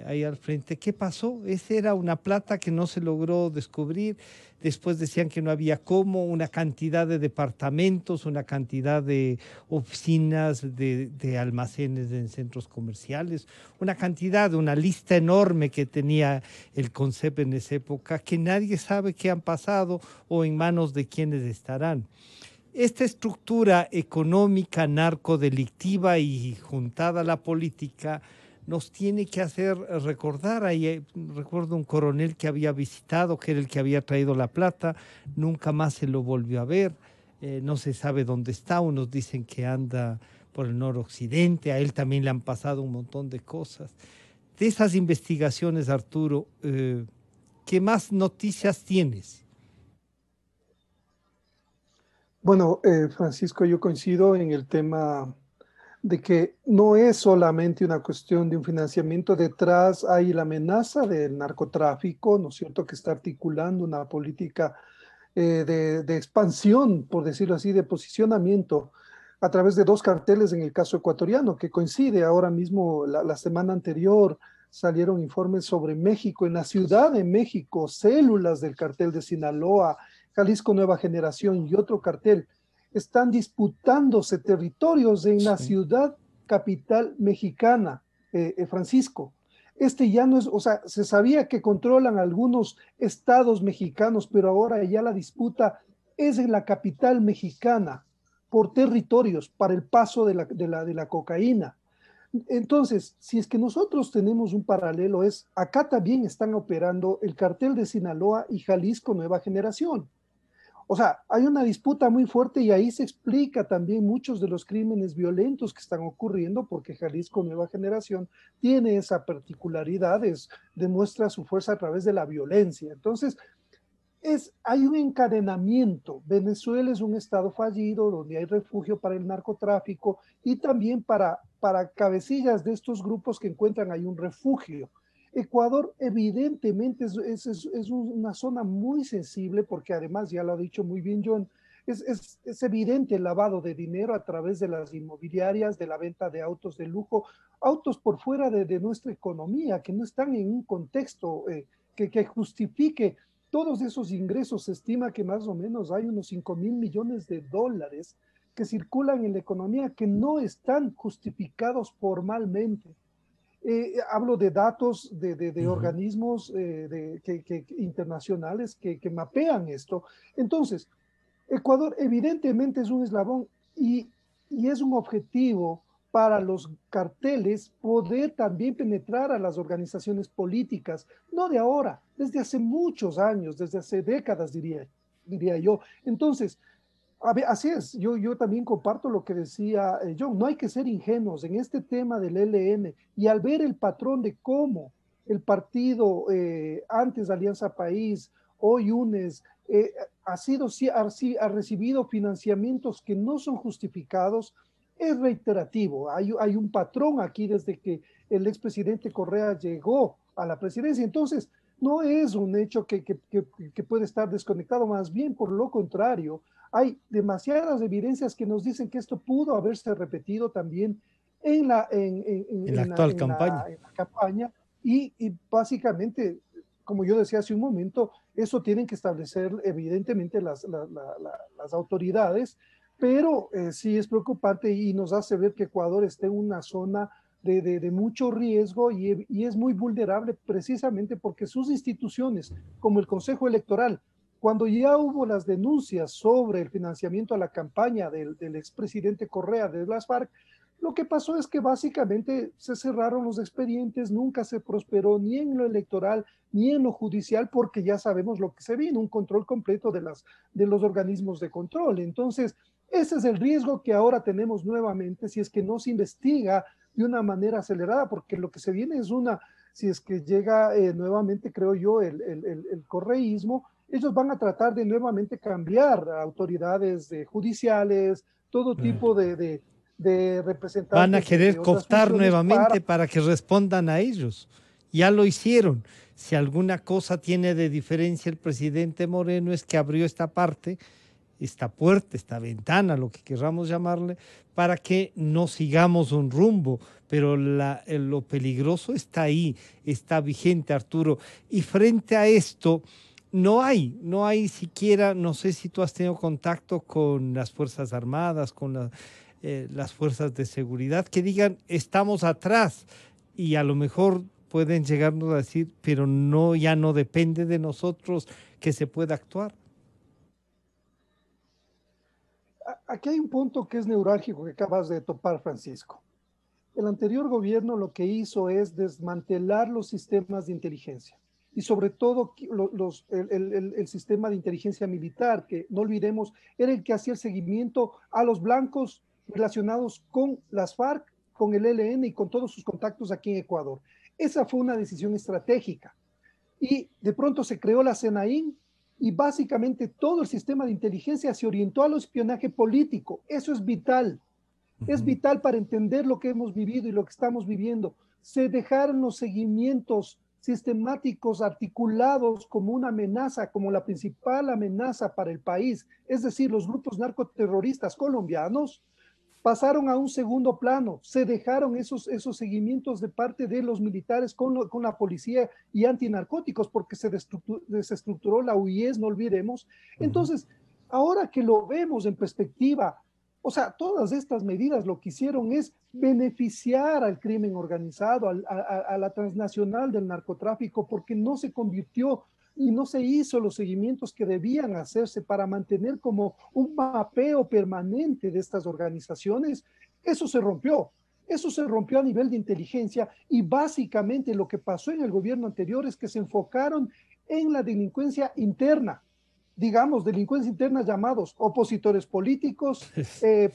ahí al frente. ¿Qué pasó? Esa era una plata que no se logró descubrir. Después decían que no había cómo, una cantidad de departamentos, una cantidad de oficinas, de almacenes en centros comerciales, una lista enorme que tenía el CONCEP en esa época, que nadie sabe qué han pasado o en manos de quiénes estarán. Esta estructura económica narcodelictiva y juntada a la política nos tiene que hacer recordar. Ahí recuerdo un coronel que había visitado, que era el que había traído la plata, nunca más se lo volvió a ver. no se sabe dónde está, unos dicen que anda por el noroccidente, a él también le han pasado un montón de cosas. De esas investigaciones, Arturo, ¿qué más noticias tienes? Bueno, Francisco, yo coincido en el tema de que no es solamente una cuestión de un financiamiento, detrás hay la amenaza del narcotráfico, ¿no es cierto?, que está articulando una política de expansión, por decirlo así, de posicionamiento a través de dos carteles en el caso ecuatoriano, que coincide ahora mismo, la semana anterior salieron informes sobre México, en la Ciudad de México, células del cartel de Sinaloa, Jalisco Nueva Generación y otro cartel, están disputándose territorios en la ciudad capital mexicana, Francisco. Este ya no es, o sea, se sabía que controlan algunos estados mexicanos, pero ahora ya la disputa es en la capital mexicana por territorios para el paso de la cocaína. Entonces, si es que nosotros tenemos un paralelo, es acá también están operando el cartel de Sinaloa y Jalisco Nueva Generación. O sea, hay una disputa muy fuerte y ahí se explica también muchos de los crímenes violentos que están ocurriendo porque Jalisco Nueva Generación tiene esa particularidad, demuestra su fuerza a través de la violencia. Entonces, hay un encadenamiento. Venezuela es un estado fallido donde hay refugio para el narcotráfico y también para cabecillas de estos grupos que encuentran ahí un refugio. Ecuador evidentemente es una zona muy sensible porque además, ya lo ha dicho muy bien John, es evidente el lavado de dinero a través de las inmobiliarias, de la venta de autos de lujo, autos por fuera de nuestra economía, que no están en un contexto que justifique todos esos ingresos. Se estima que más o menos hay unos 5.000 millones de dólares que circulan en la economía que no están justificados formalmente. Hablo de datos de organismos internacionales que mapean esto. Entonces, Ecuador evidentemente es un eslabón y es un objetivo para los carteles poder también penetrar a las organizaciones políticas, no de ahora, desde hace muchos años, desde hace décadas diría yo. Entonces, así es, yo también comparto lo que decía John, no hay que ser ingenuos en este tema del ELN y al ver el patrón de cómo el partido, antes Alianza País, hoy UNES, ha recibido financiamientos que no son justificados, es reiterativo. Hay un patrón aquí desde que el expresidente Correa llegó a la presidencia. Entonces, no es un hecho que puede estar desconectado, más bien por lo contrario. Hay demasiadas evidencias que nos dicen que esto pudo haberse repetido también en la actual campaña. En la campaña y básicamente, como yo decía hace un momento, eso tienen que establecer evidentemente las autoridades, pero sí es preocupante y nos hace ver que Ecuador está en una zona de mucho riesgo y es muy vulnerable precisamente porque sus instituciones, como el Consejo Electoral, cuando ya hubo las denuncias sobre el financiamiento a la campaña del expresidente Correa de las FARC, lo que pasó es que básicamente se cerraron los expedientes, nunca se prosperó ni en lo electoral ni en lo judicial, porque ya sabemos lo que se vino, un control completo de los organismos de control. Entonces, ese es el riesgo que ahora tenemos nuevamente si es que no se investiga de una manera acelerada, porque lo que se viene es si es que llega nuevamente, creo yo, el correísmo, ellos van a tratar de nuevamente cambiar autoridades judiciales, todo tipo de representantes. Van a querer cooptar nuevamente para que respondan a ellos. Ya lo hicieron. Si alguna cosa tiene de diferencia el presidente Moreno es que abrió esta parte, esta puerta, esta ventana, lo que queramos llamarle, para que no sigamos un rumbo. Pero lo peligroso está ahí, está vigente, Arturo. Y frente a esto, no hay siquiera, no sé si tú has tenido contacto con las Fuerzas Armadas, con las fuerzas de seguridad, que digan, estamos atrás, y a lo mejor pueden llegarnos a decir, pero ya no depende de nosotros que se pueda actuar. Aquí hay un punto que es neurálgico que acabas de topar, Francisco. El anterior gobierno lo que hizo es desmantelar los sistemas de inteligencia. y sobre todo el sistema de inteligencia militar, que no olvidemos, era el que hacía el seguimiento a los blancos relacionados con las FARC, con el ELN y con todos sus contactos aquí en Ecuador. Esa fue una decisión estratégica. Y de pronto se creó la CENAIN y básicamente todo el sistema de inteligencia se orientó al espionaje político. Eso es vital. Es vital para entender lo que hemos vivido y lo que estamos viviendo. Se dejaron los seguimientos sistemáticos, articulados como una amenaza, como la principal amenaza para el país. Es decir, los grupos narcoterroristas colombianos pasaron a un segundo plano. Se dejaron esos seguimientos de parte de los militares con la policía y antinarcóticos, porque se desestructuró la UIS, no olvidemos. Entonces, ahora que lo vemos en perspectiva, o sea, todas estas medidas lo que hicieron es beneficiar al crimen organizado, a la transnacional del narcotráfico, porque no se convirtió y no se hizo los seguimientos que debían hacerse para mantener como un mapeo permanente de estas organizaciones. Eso se rompió a nivel de inteligencia, y básicamente lo que pasó en el gobierno anterior es que se enfocaron en la delincuencia interna, digamos, delincuencia interna, llamados opositores políticos,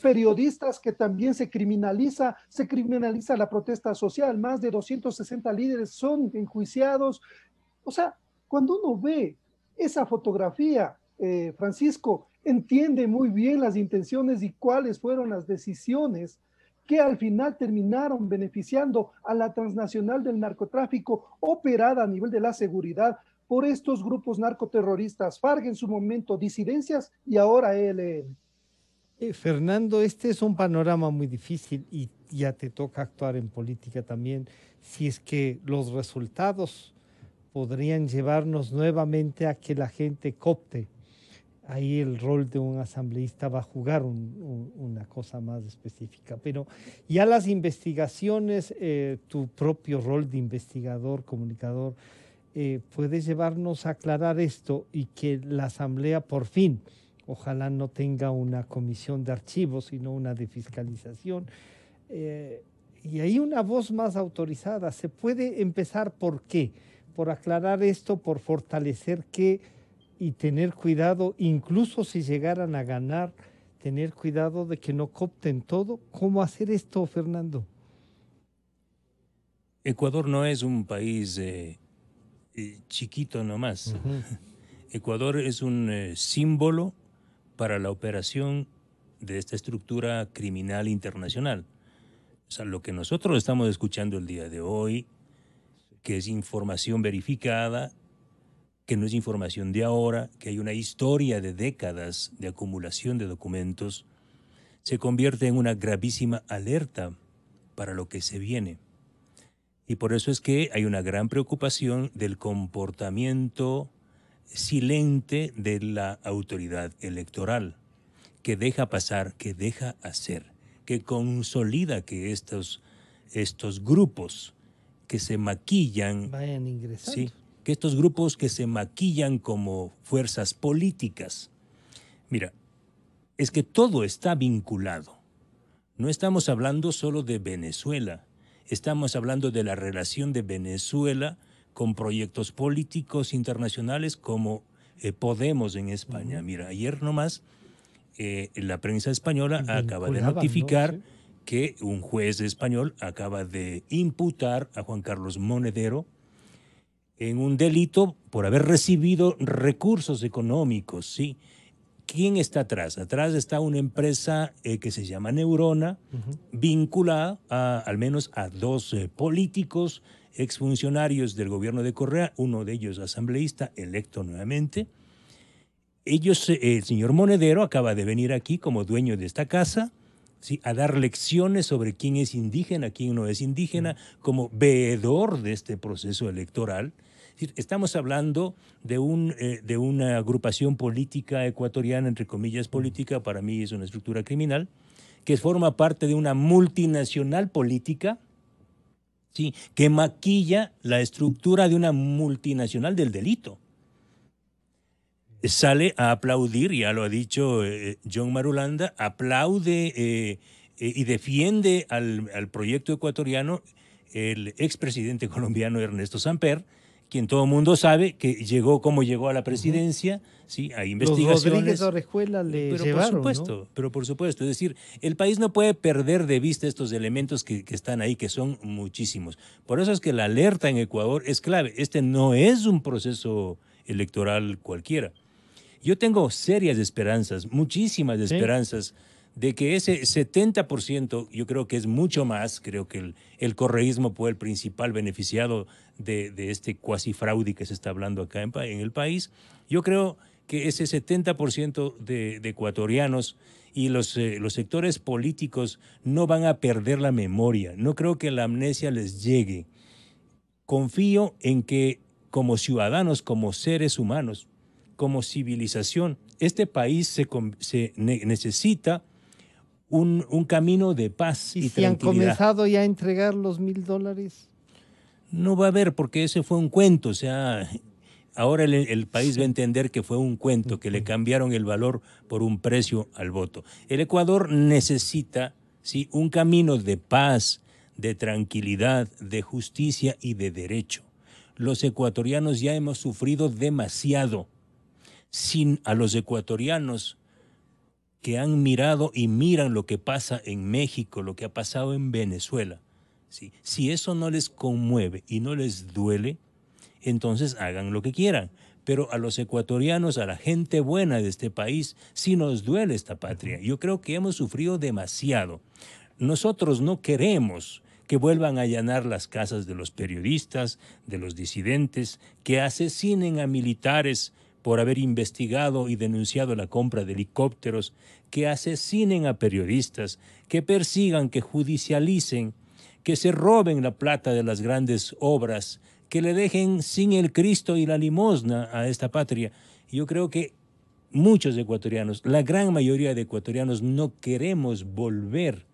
periodistas, que también se criminaliza la protesta social. Más de 260 líderes son enjuiciados. O sea, cuando uno ve esa fotografía, Francisco, entiende muy bien las intenciones y cuáles fueron las decisiones que al final terminaron beneficiando a la transnacional del narcotráfico operada a nivel de la seguridad por estos grupos narcoterroristas, FARC en su momento, disidencias, y ahora ELN. Fernando, este es un panorama muy difícil y ya te toca actuar en política también. Si es que los resultados podrían llevarnos nuevamente a que la gente coopte, ahí el rol de un asambleísta va a jugar una cosa más específica. Pero ya las investigaciones, tu propio rol de investigador, comunicador, puede llevarnos a aclarar esto, y que la asamblea por fin, ojalá no tenga una comisión de archivos, sino una de fiscalización, y hay una voz más autorizada. Se puede empezar ¿por qué? Por aclarar esto, por fortalecer qué, y tener cuidado, incluso si llegaran a ganar, tener cuidado de que no coopten todo. ¿Cómo hacer esto, Fernando? Ecuador no es un país chiquito nomás. Ecuador es un símbolo para la operación de esta estructura criminal internacional. O sea, lo que nosotros estamos escuchando el día de hoy, que es información verificada, que no es información de ahora, que hay una historia de décadas de acumulación de documentos, se convierte en una gravísima alerta para lo que se viene. Y por eso es que hay una gran preocupación del comportamiento silente de la autoridad electoral, que deja pasar, que deja hacer, que consolida que estos grupos que se maquillan, vayan ingresando. Sí, que estos grupos que se maquillan como fuerzas políticas. Mira, es que todo está vinculado. No estamos hablando solo de Venezuela. Estamos hablando de la relación de Venezuela con proyectos políticos internacionales como Podemos en España. Mira, ayer nomás la prensa española acaba de notificar, ¿no?, que un juez español acaba de imputar a Juan Carlos Monedero en un delito por haber recibido recursos económicos, ¿sí? ¿Quién está atrás? Atrás está una empresa que se llama Neurona, vinculada al menos a dos políticos, exfuncionarios del gobierno de Correa, uno de ellos asambleísta, electo nuevamente. El señor Monedero acaba de venir aquí como dueño de esta casa, ¿sí?, a dar lecciones sobre quién es indígena, quién no es indígena, como veedor de este proceso electoral. Estamos hablando de una agrupación política ecuatoriana, entre comillas política, para mí es una estructura criminal, que forma parte de una multinacional política, ¿sí?, que maquilla la estructura de una multinacional del delito. Sale a aplaudir, ya lo ha dicho John Marulanda, aplaude y defiende al proyecto ecuatoriano el expresidente colombiano Ernesto Samper, quien todo el mundo sabe que llegó como llegó a la presidencia, ¿sí? Hay investigaciones. Los Rodríguez Orejuela le llevaron, ¿no? Pero por supuesto, es decir, el país no puede perder de vista estos elementos que están ahí, que son muchísimos. Por eso es que la alerta en Ecuador es clave. Este no es un proceso electoral cualquiera. Yo tengo serias esperanzas, muchísimas esperanzas, de que ese 70%, yo creo que es mucho más, creo que el correísmo fue el principal beneficiado de este cuasi fraude que se está hablando acá en el país. Yo creo que ese 70% de ecuatorianos y los sectores políticos no van a perder la memoria. No creo que la amnesia les llegue. Confío en que como ciudadanos, como seres humanos, como civilización, este país necesita un camino de paz y si han tranquilidad. comenzado ya a entregar los $1,000? No va a haber, porque ese fue un cuento. O sea, ahora el país va a entender que fue un cuento, que le cambiaron el valor por un precio al voto. El Ecuador necesita, ¿sí?, un camino de paz, de tranquilidad, de justicia y de derecho. Los ecuatorianos ya hemos sufrido demasiado. Sin a los ecuatorianos que han mirado y miran lo que pasa en México, lo que ha pasado en Venezuela, ¿sí? Si eso no les conmueve y no les duele, entonces hagan lo que quieran. Pero a los ecuatorianos, a la gente buena de este país, sí nos duele esta patria. Yo creo que hemos sufrido demasiado. Nosotros no queremos que vuelvan a allanar las casas de los periodistas, de los disidentes, que asesinen a militares por haber investigado y denunciado la compra de helicópteros, que asesinen a periodistas, que persigan, que judicialicen, que se roben la plata de las grandes obras, que le dejen sin el Cristo y la limosna a esta patria. Yo creo que muchos ecuatorianos, la gran mayoría de ecuatorianos, no queremos volver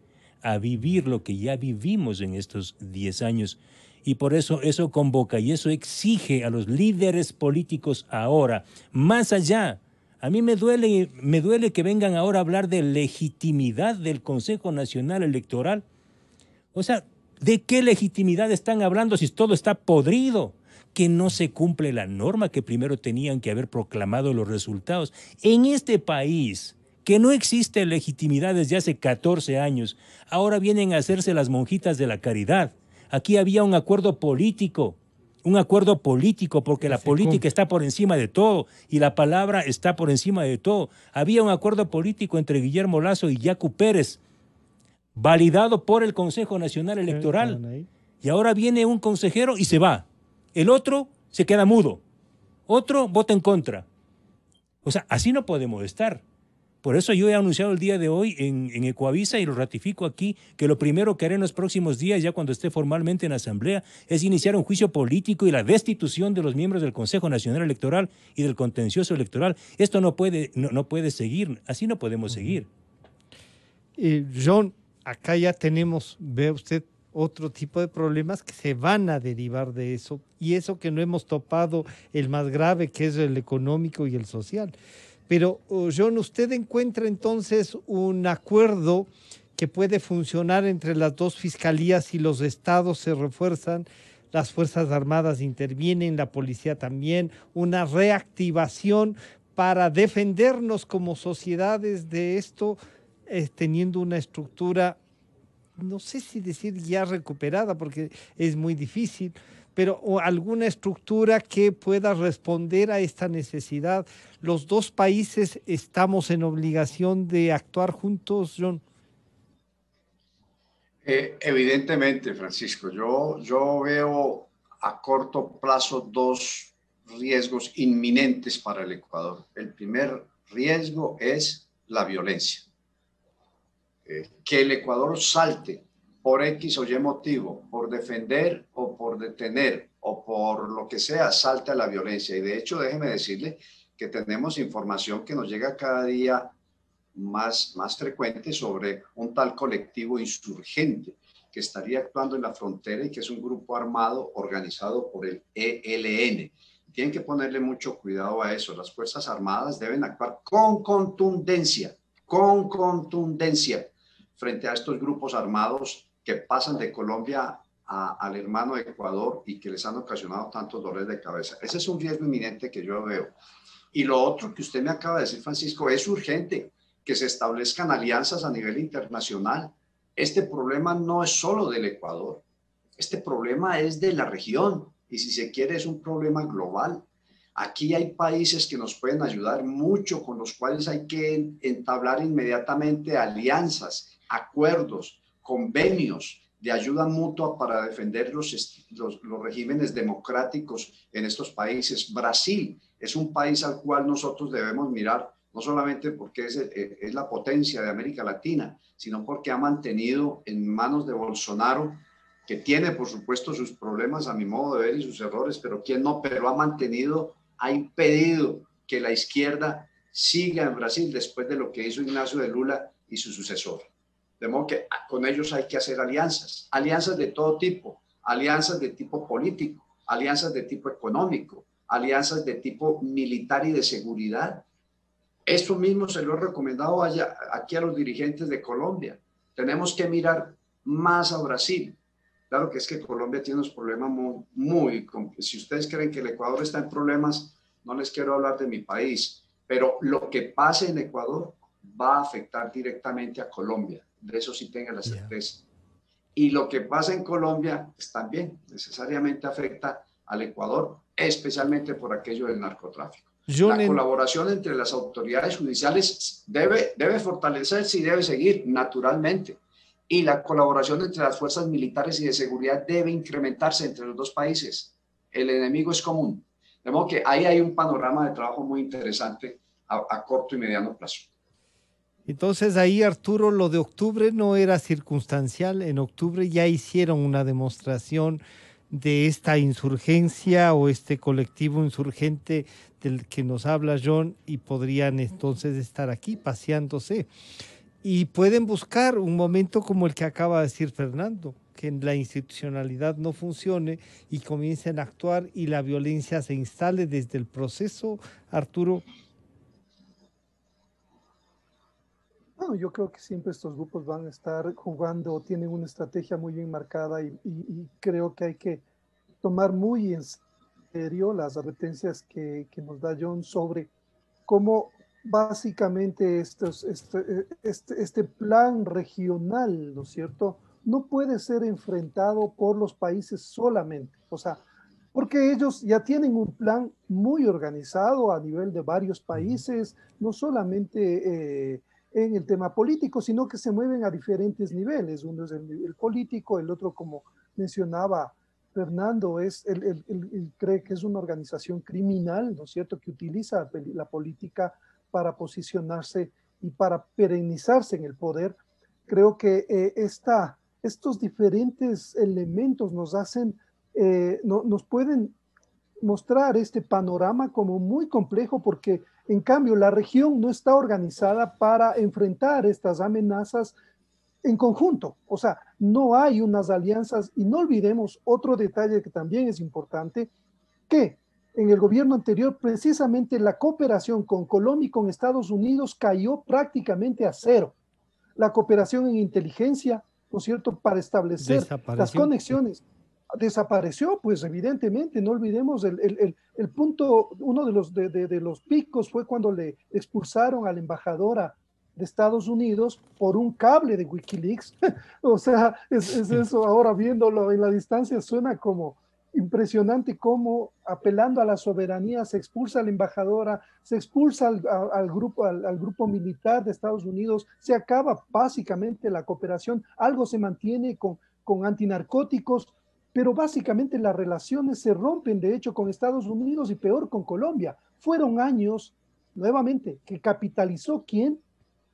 a vivir lo que ya vivimos en estos 10 años. Y por eso convoca y eso exige a los líderes políticos ahora, más allá. A mí me duele que vengan ahora a hablar de legitimidad del Consejo Nacional Electoral. O sea, ¿de qué legitimidad están hablando si todo está podrido? Que no se cumple la norma, que primero tenían que haber proclamado los resultados. En este país, que no existe legitimidad desde hace 14 años, ahora vienen a hacerse las monjitas de la caridad. Aquí había un acuerdo político porque la política está por encima de todo y la palabra está por encima de todo. Había un acuerdo político entre Guillermo Lasso y Yacu Pérez, validado por el Consejo Nacional Electoral. Y ahora viene un consejero y se va. El otro se queda mudo. Otro vota en contra. O sea, así no podemos estar. Por eso yo he anunciado el día de hoy en Ecoavisa y lo ratifico aquí, que lo primero que haré en los próximos días, ya cuando esté formalmente en la Asamblea, es iniciar un juicio político y la destitución de los miembros del Consejo Nacional Electoral y del contencioso electoral. Esto no puede seguir, así no podemos seguir. John, acá ya tenemos, ve usted, otro tipo de problemas que se van a derivar de eso, y eso que no hemos topado, el más grave, que es el económico y el social. Pero, John, ¿usted encuentra entonces un acuerdo que puede funcionar entre las dos fiscalías y los estados se refuerzan, las Fuerzas Armadas intervienen, la policía también, una reactivación para defendernos como sociedades de esto, teniendo una estructura, no sé si decir ya recuperada, porque es muy difícil, pero alguna estructura que pueda responder a esta necesidad? ¿Los dos países estamos en obligación de actuar juntos, John? Evidentemente, Francisco, yo veo a corto plazo dos riesgos inminentes para el Ecuador. El primer riesgo es la violencia. Que el Ecuador salte por X o Y motivo, por defender o por detener o por lo que sea, salte a la violencia. Y de hecho, déjeme decirle que tenemos información que nos llega cada día más frecuente sobre un tal colectivo insurgente que estaría actuando en la frontera y que es un grupo armado organizado por el ELN. Tienen que ponerle mucho cuidado a eso. Las Fuerzas Armadas deben actuar con contundencia frente a estos grupos armados que pasan de Colombia al hermano de Ecuador y que les han ocasionado tantos dolores de cabeza. Ese es un riesgo inminente que yo veo. Y lo otro que usted me acaba de decir, Francisco, es urgente que se establezcan alianzas a nivel internacional. Este problema no es solo del Ecuador, este problema es de la región y si se quiere es un problema global. Aquí hay países que nos pueden ayudar mucho, con los cuales hay que entablar inmediatamente alianzas, acuerdos, convenios de ayuda mutua para defender los regímenes democráticos en estos países. Brasil es un país al cual nosotros debemos mirar, no solamente porque es la potencia de América Latina, sino porque ha mantenido en manos de Bolsonaro, que tiene por supuesto sus problemas a mi modo de ver y sus errores, pero quien no, pero ha mantenido, ha impedido que la izquierda siga en Brasil después de lo que hizo Ignacio de Lula y su sucesor. De modo que con ellos hay que hacer alianzas, alianzas de todo tipo, alianzas de tipo político, alianzas de tipo económico, alianzas de tipo militar y de seguridad. Esto mismo se lo he recomendado aquí a los dirigentes de Colombia. Tenemos que mirar más a Brasil. Claro que es que Colombia tiene unos problemas muy si ustedes creen que el Ecuador está en problemas, no les quiero hablar de mi país, pero lo que pase en Ecuador va a afectar directamente a Colombia. De eso sí tengan la certeza. Y lo que pasa en Colombia pues, también necesariamente afecta al Ecuador, especialmente por aquello del narcotráfico. La colaboración entre las autoridades judiciales debe fortalecerse y debe seguir naturalmente. Y la colaboración entre las fuerzas militares y de seguridad debe incrementarse entre los dos países. El enemigo es común. De modo que ahí hay un panorama de trabajo muy interesante a corto y mediano plazo. Entonces ahí, Arturo, lo de octubre no era circunstancial. En octubre ya hicieron una demostración de esta insurgencia o este colectivo insurgente del que nos habla John y podrían entonces estar aquí paseándose. Y pueden buscar un momento como el que acaba de decir Fernando, que la institucionalidad no funcione y comiencen a actuar y la violencia se instale desde el proceso, Arturo. Bueno, yo creo que siempre estos grupos van a estar jugando, tienen una estrategia muy bien marcada y creo que hay que tomar muy en serio las advertencias que nos da John sobre cómo básicamente este plan regional, ¿no es cierto?, no puede ser enfrentado por los países solamente, o sea, porque ellos ya tienen un plan muy organizado a nivel de varios países, no solamente en el tema político, sino que se mueven a diferentes niveles. Uno es el nivel político, el otro, como mencionaba Fernando, él cree que es una organización criminal, ¿no es cierto?, que utiliza la política para posicionarse y para perennizarse en el poder. Creo que estos diferentes elementos nos hacen, nos pueden mostrar este panorama como muy complejo, porque en cambio la región no está organizada para enfrentar estas amenazas en conjunto. O sea, no hay unas alianzas, y no olvidemos otro detalle que también es importante, que en el gobierno anterior precisamente la cooperación con Colombia y con Estados Unidos cayó prácticamente a cero. La cooperación en inteligencia, ¿no es cierto?, para establecer las conexiones, desapareció, pues evidentemente. No olvidemos el punto, uno de los picos fue cuando le expulsaron a la embajadora de Estados Unidos por un cable de Wikileaks. O sea, es eso, ahora viéndolo en la distancia suena como impresionante, cómo apelando a la soberanía se expulsa a la embajadora, se expulsa al grupo militar de Estados Unidos, se acaba básicamente la cooperación, algo se mantiene con antinarcóticos, pero básicamente las relaciones se rompen, de hecho, con Estados Unidos y peor con Colombia. Fueron años, nuevamente, que capitalizó ¿quién?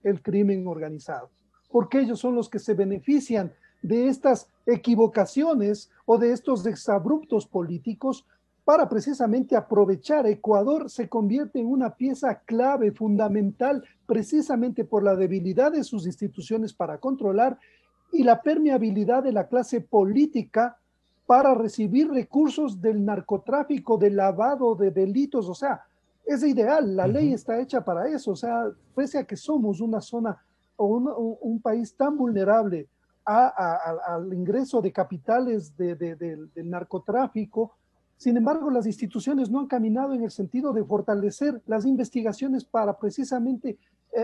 El crimen organizado, porque ellos son los que se benefician de estas equivocaciones o de estos exabruptos políticos para precisamente aprovechar. Ecuador se convierte en una pieza clave, fundamental, precisamente por la debilidad de sus instituciones para controlar y la permeabilidad de la clase política para recibir recursos del narcotráfico, del lavado de delitos. O sea, es ideal, la ley está hecha para eso. O sea, pese a que somos una zona o un país tan vulnerable al ingreso de capitales del narcotráfico. Sin embargo, las instituciones no han caminado en el sentido de fortalecer las investigaciones para precisamente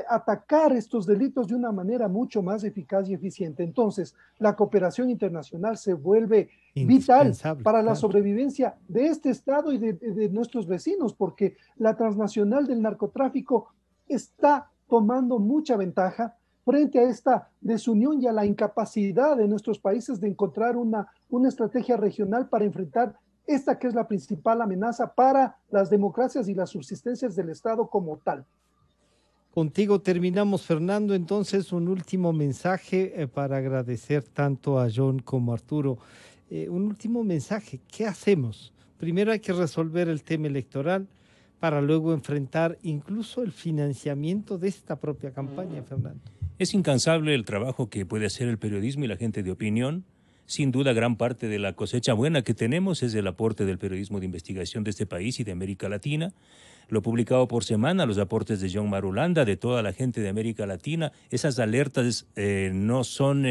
atacar estos delitos de una manera mucho más eficaz y eficiente. Entonces, la cooperación internacional se vuelve vital para la sobrevivencia de este Estado y de nuestros vecinos, porque la transnacional del narcotráfico está tomando mucha ventaja frente a esta desunión y a la incapacidad de nuestros países de encontrar una estrategia regional para enfrentar esta que es la principal amenaza para las democracias y las subsistencias del Estado como tal. Contigo terminamos, Fernando. Entonces, un último mensaje para agradecer tanto a John como a Arturo. Un último mensaje, ¿qué hacemos? Primero hay que resolver el tema electoral para luego enfrentar incluso el financiamiento de esta propia campaña, Fernando. Es incansable el trabajo que puede hacer el periodismo y la gente de opinión. Sin duda, gran parte de la cosecha buena que tenemos es el aporte del periodismo de investigación de este país y de América Latina. Lo publicado por semana, los aportes de John Marulanda, de toda la gente de América Latina. Esas alertas no son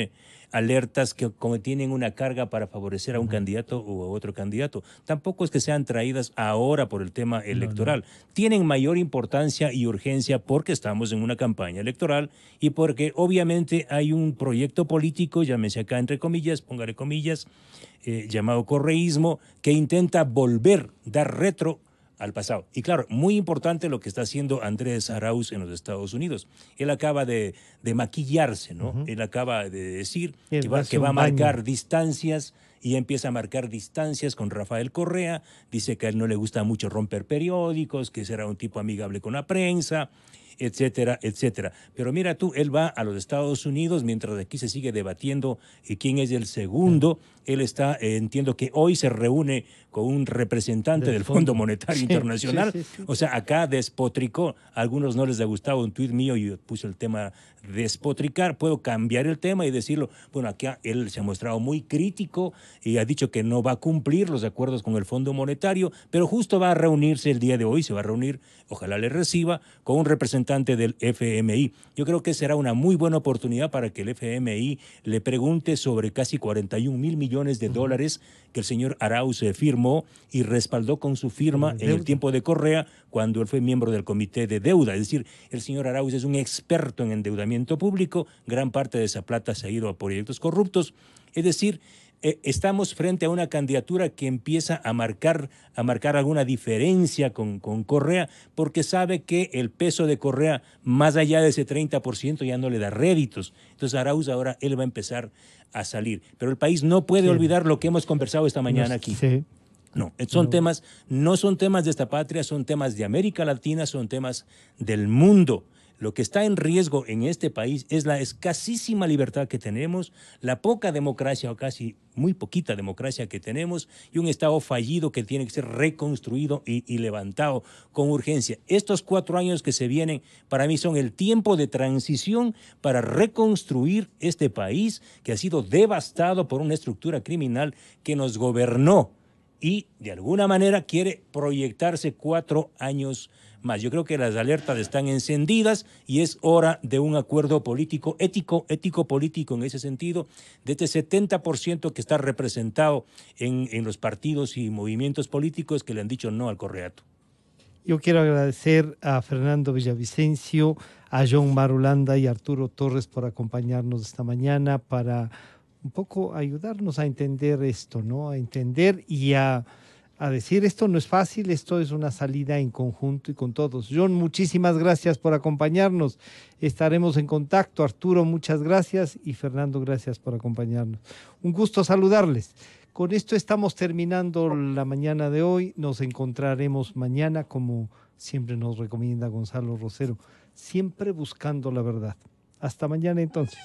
alertas que tienen una carga para favorecer a un candidato u otro candidato. Tampoco es que sean traídas ahora por el tema electoral. Tienen mayor importancia y urgencia porque estamos en una campaña electoral y porque obviamente hay un proyecto político, llámese acá entre comillas, póngale comillas, llamado correísmo, que intenta volver, dar retro al pasado. Y claro, muy importante lo que está haciendo Andrés Arauz en los Estados Unidos. Él acaba de maquillarse, ¿no? Él acaba de decir que va a marcar distancias y empieza a marcar distancias con Rafael Correa. Dice que a él no le gusta mucho romper periódicos, que será un tipo amigable con la prensa, etcétera, etcétera. Pero mira tú, él va a los Estados Unidos, mientras aquí se sigue debatiendo quién es el segundo. Él está, entiendo que hoy se reúne con un representante del Fondo Monetario Internacional. Sí. O sea, acá despotricó. A algunos no les ha gustado un tuit mío y puse el tema despotricar. Puedo cambiar el tema y decirlo. Bueno, acá él se ha mostrado muy crítico y ha dicho que no va a cumplir los acuerdos con el Fondo Monetario, pero justo va a reunirse el día de hoy, se va a reunir, ojalá le reciba, con un representante del FMI. Yo creo que será una muy buena oportunidad para que el FMI le pregunte sobre casi 41 mil millones de dólares que el señor Arauz firmó y respaldó con su firma en el tiempo de Correa, cuando él fue miembro del Comité de Deuda. Es decir, el señor Arauz es un experto en endeudamiento público, gran parte de esa plata se ha ido a proyectos corruptos. Es decir, estamos frente a una candidatura que empieza a marcar alguna diferencia con Correa, porque sabe que el peso de Correa, más allá de ese 30%, ya no le da réditos. Entonces Arauz ahora él va a empezar a salir. Pero el país no puede olvidar lo que hemos conversado esta mañana aquí. No, no son temas de esta patria, son temas de América Latina, son temas del mundo. Lo que está en riesgo en este país es la escasísima libertad que tenemos, la poca democracia o casi muy poquita democracia que tenemos y un Estado fallido que tiene que ser reconstruido y levantado con urgencia. Estos 4 años que se vienen para mí son el tiempo de transición para reconstruir este país que ha sido devastado por una estructura criminal que nos gobernó y de alguna manera quiere proyectarse 4 años más. Yo creo que las alertas están encendidas y es hora de un acuerdo político, ético-político en ese sentido, de este 70% que está representado en los partidos y movimientos políticos que le han dicho no al correato. Yo quiero agradecer a Fernando Villavicencio, a John Marulanda y a Arturo Torres por acompañarnos esta mañana para un poco ayudarnos a entender esto, ¿no? A entender y a decir esto no es fácil, esto es una salida en conjunto y con todos. John, muchísimas gracias por acompañarnos. Estaremos en contacto. Arturo, muchas gracias. Y Fernando, gracias por acompañarnos. Un gusto saludarles. Con esto estamos terminando la mañana de hoy. Nos encontraremos mañana, como siempre nos recomienda Gonzalo Rosero, siempre buscando la verdad. Hasta mañana entonces.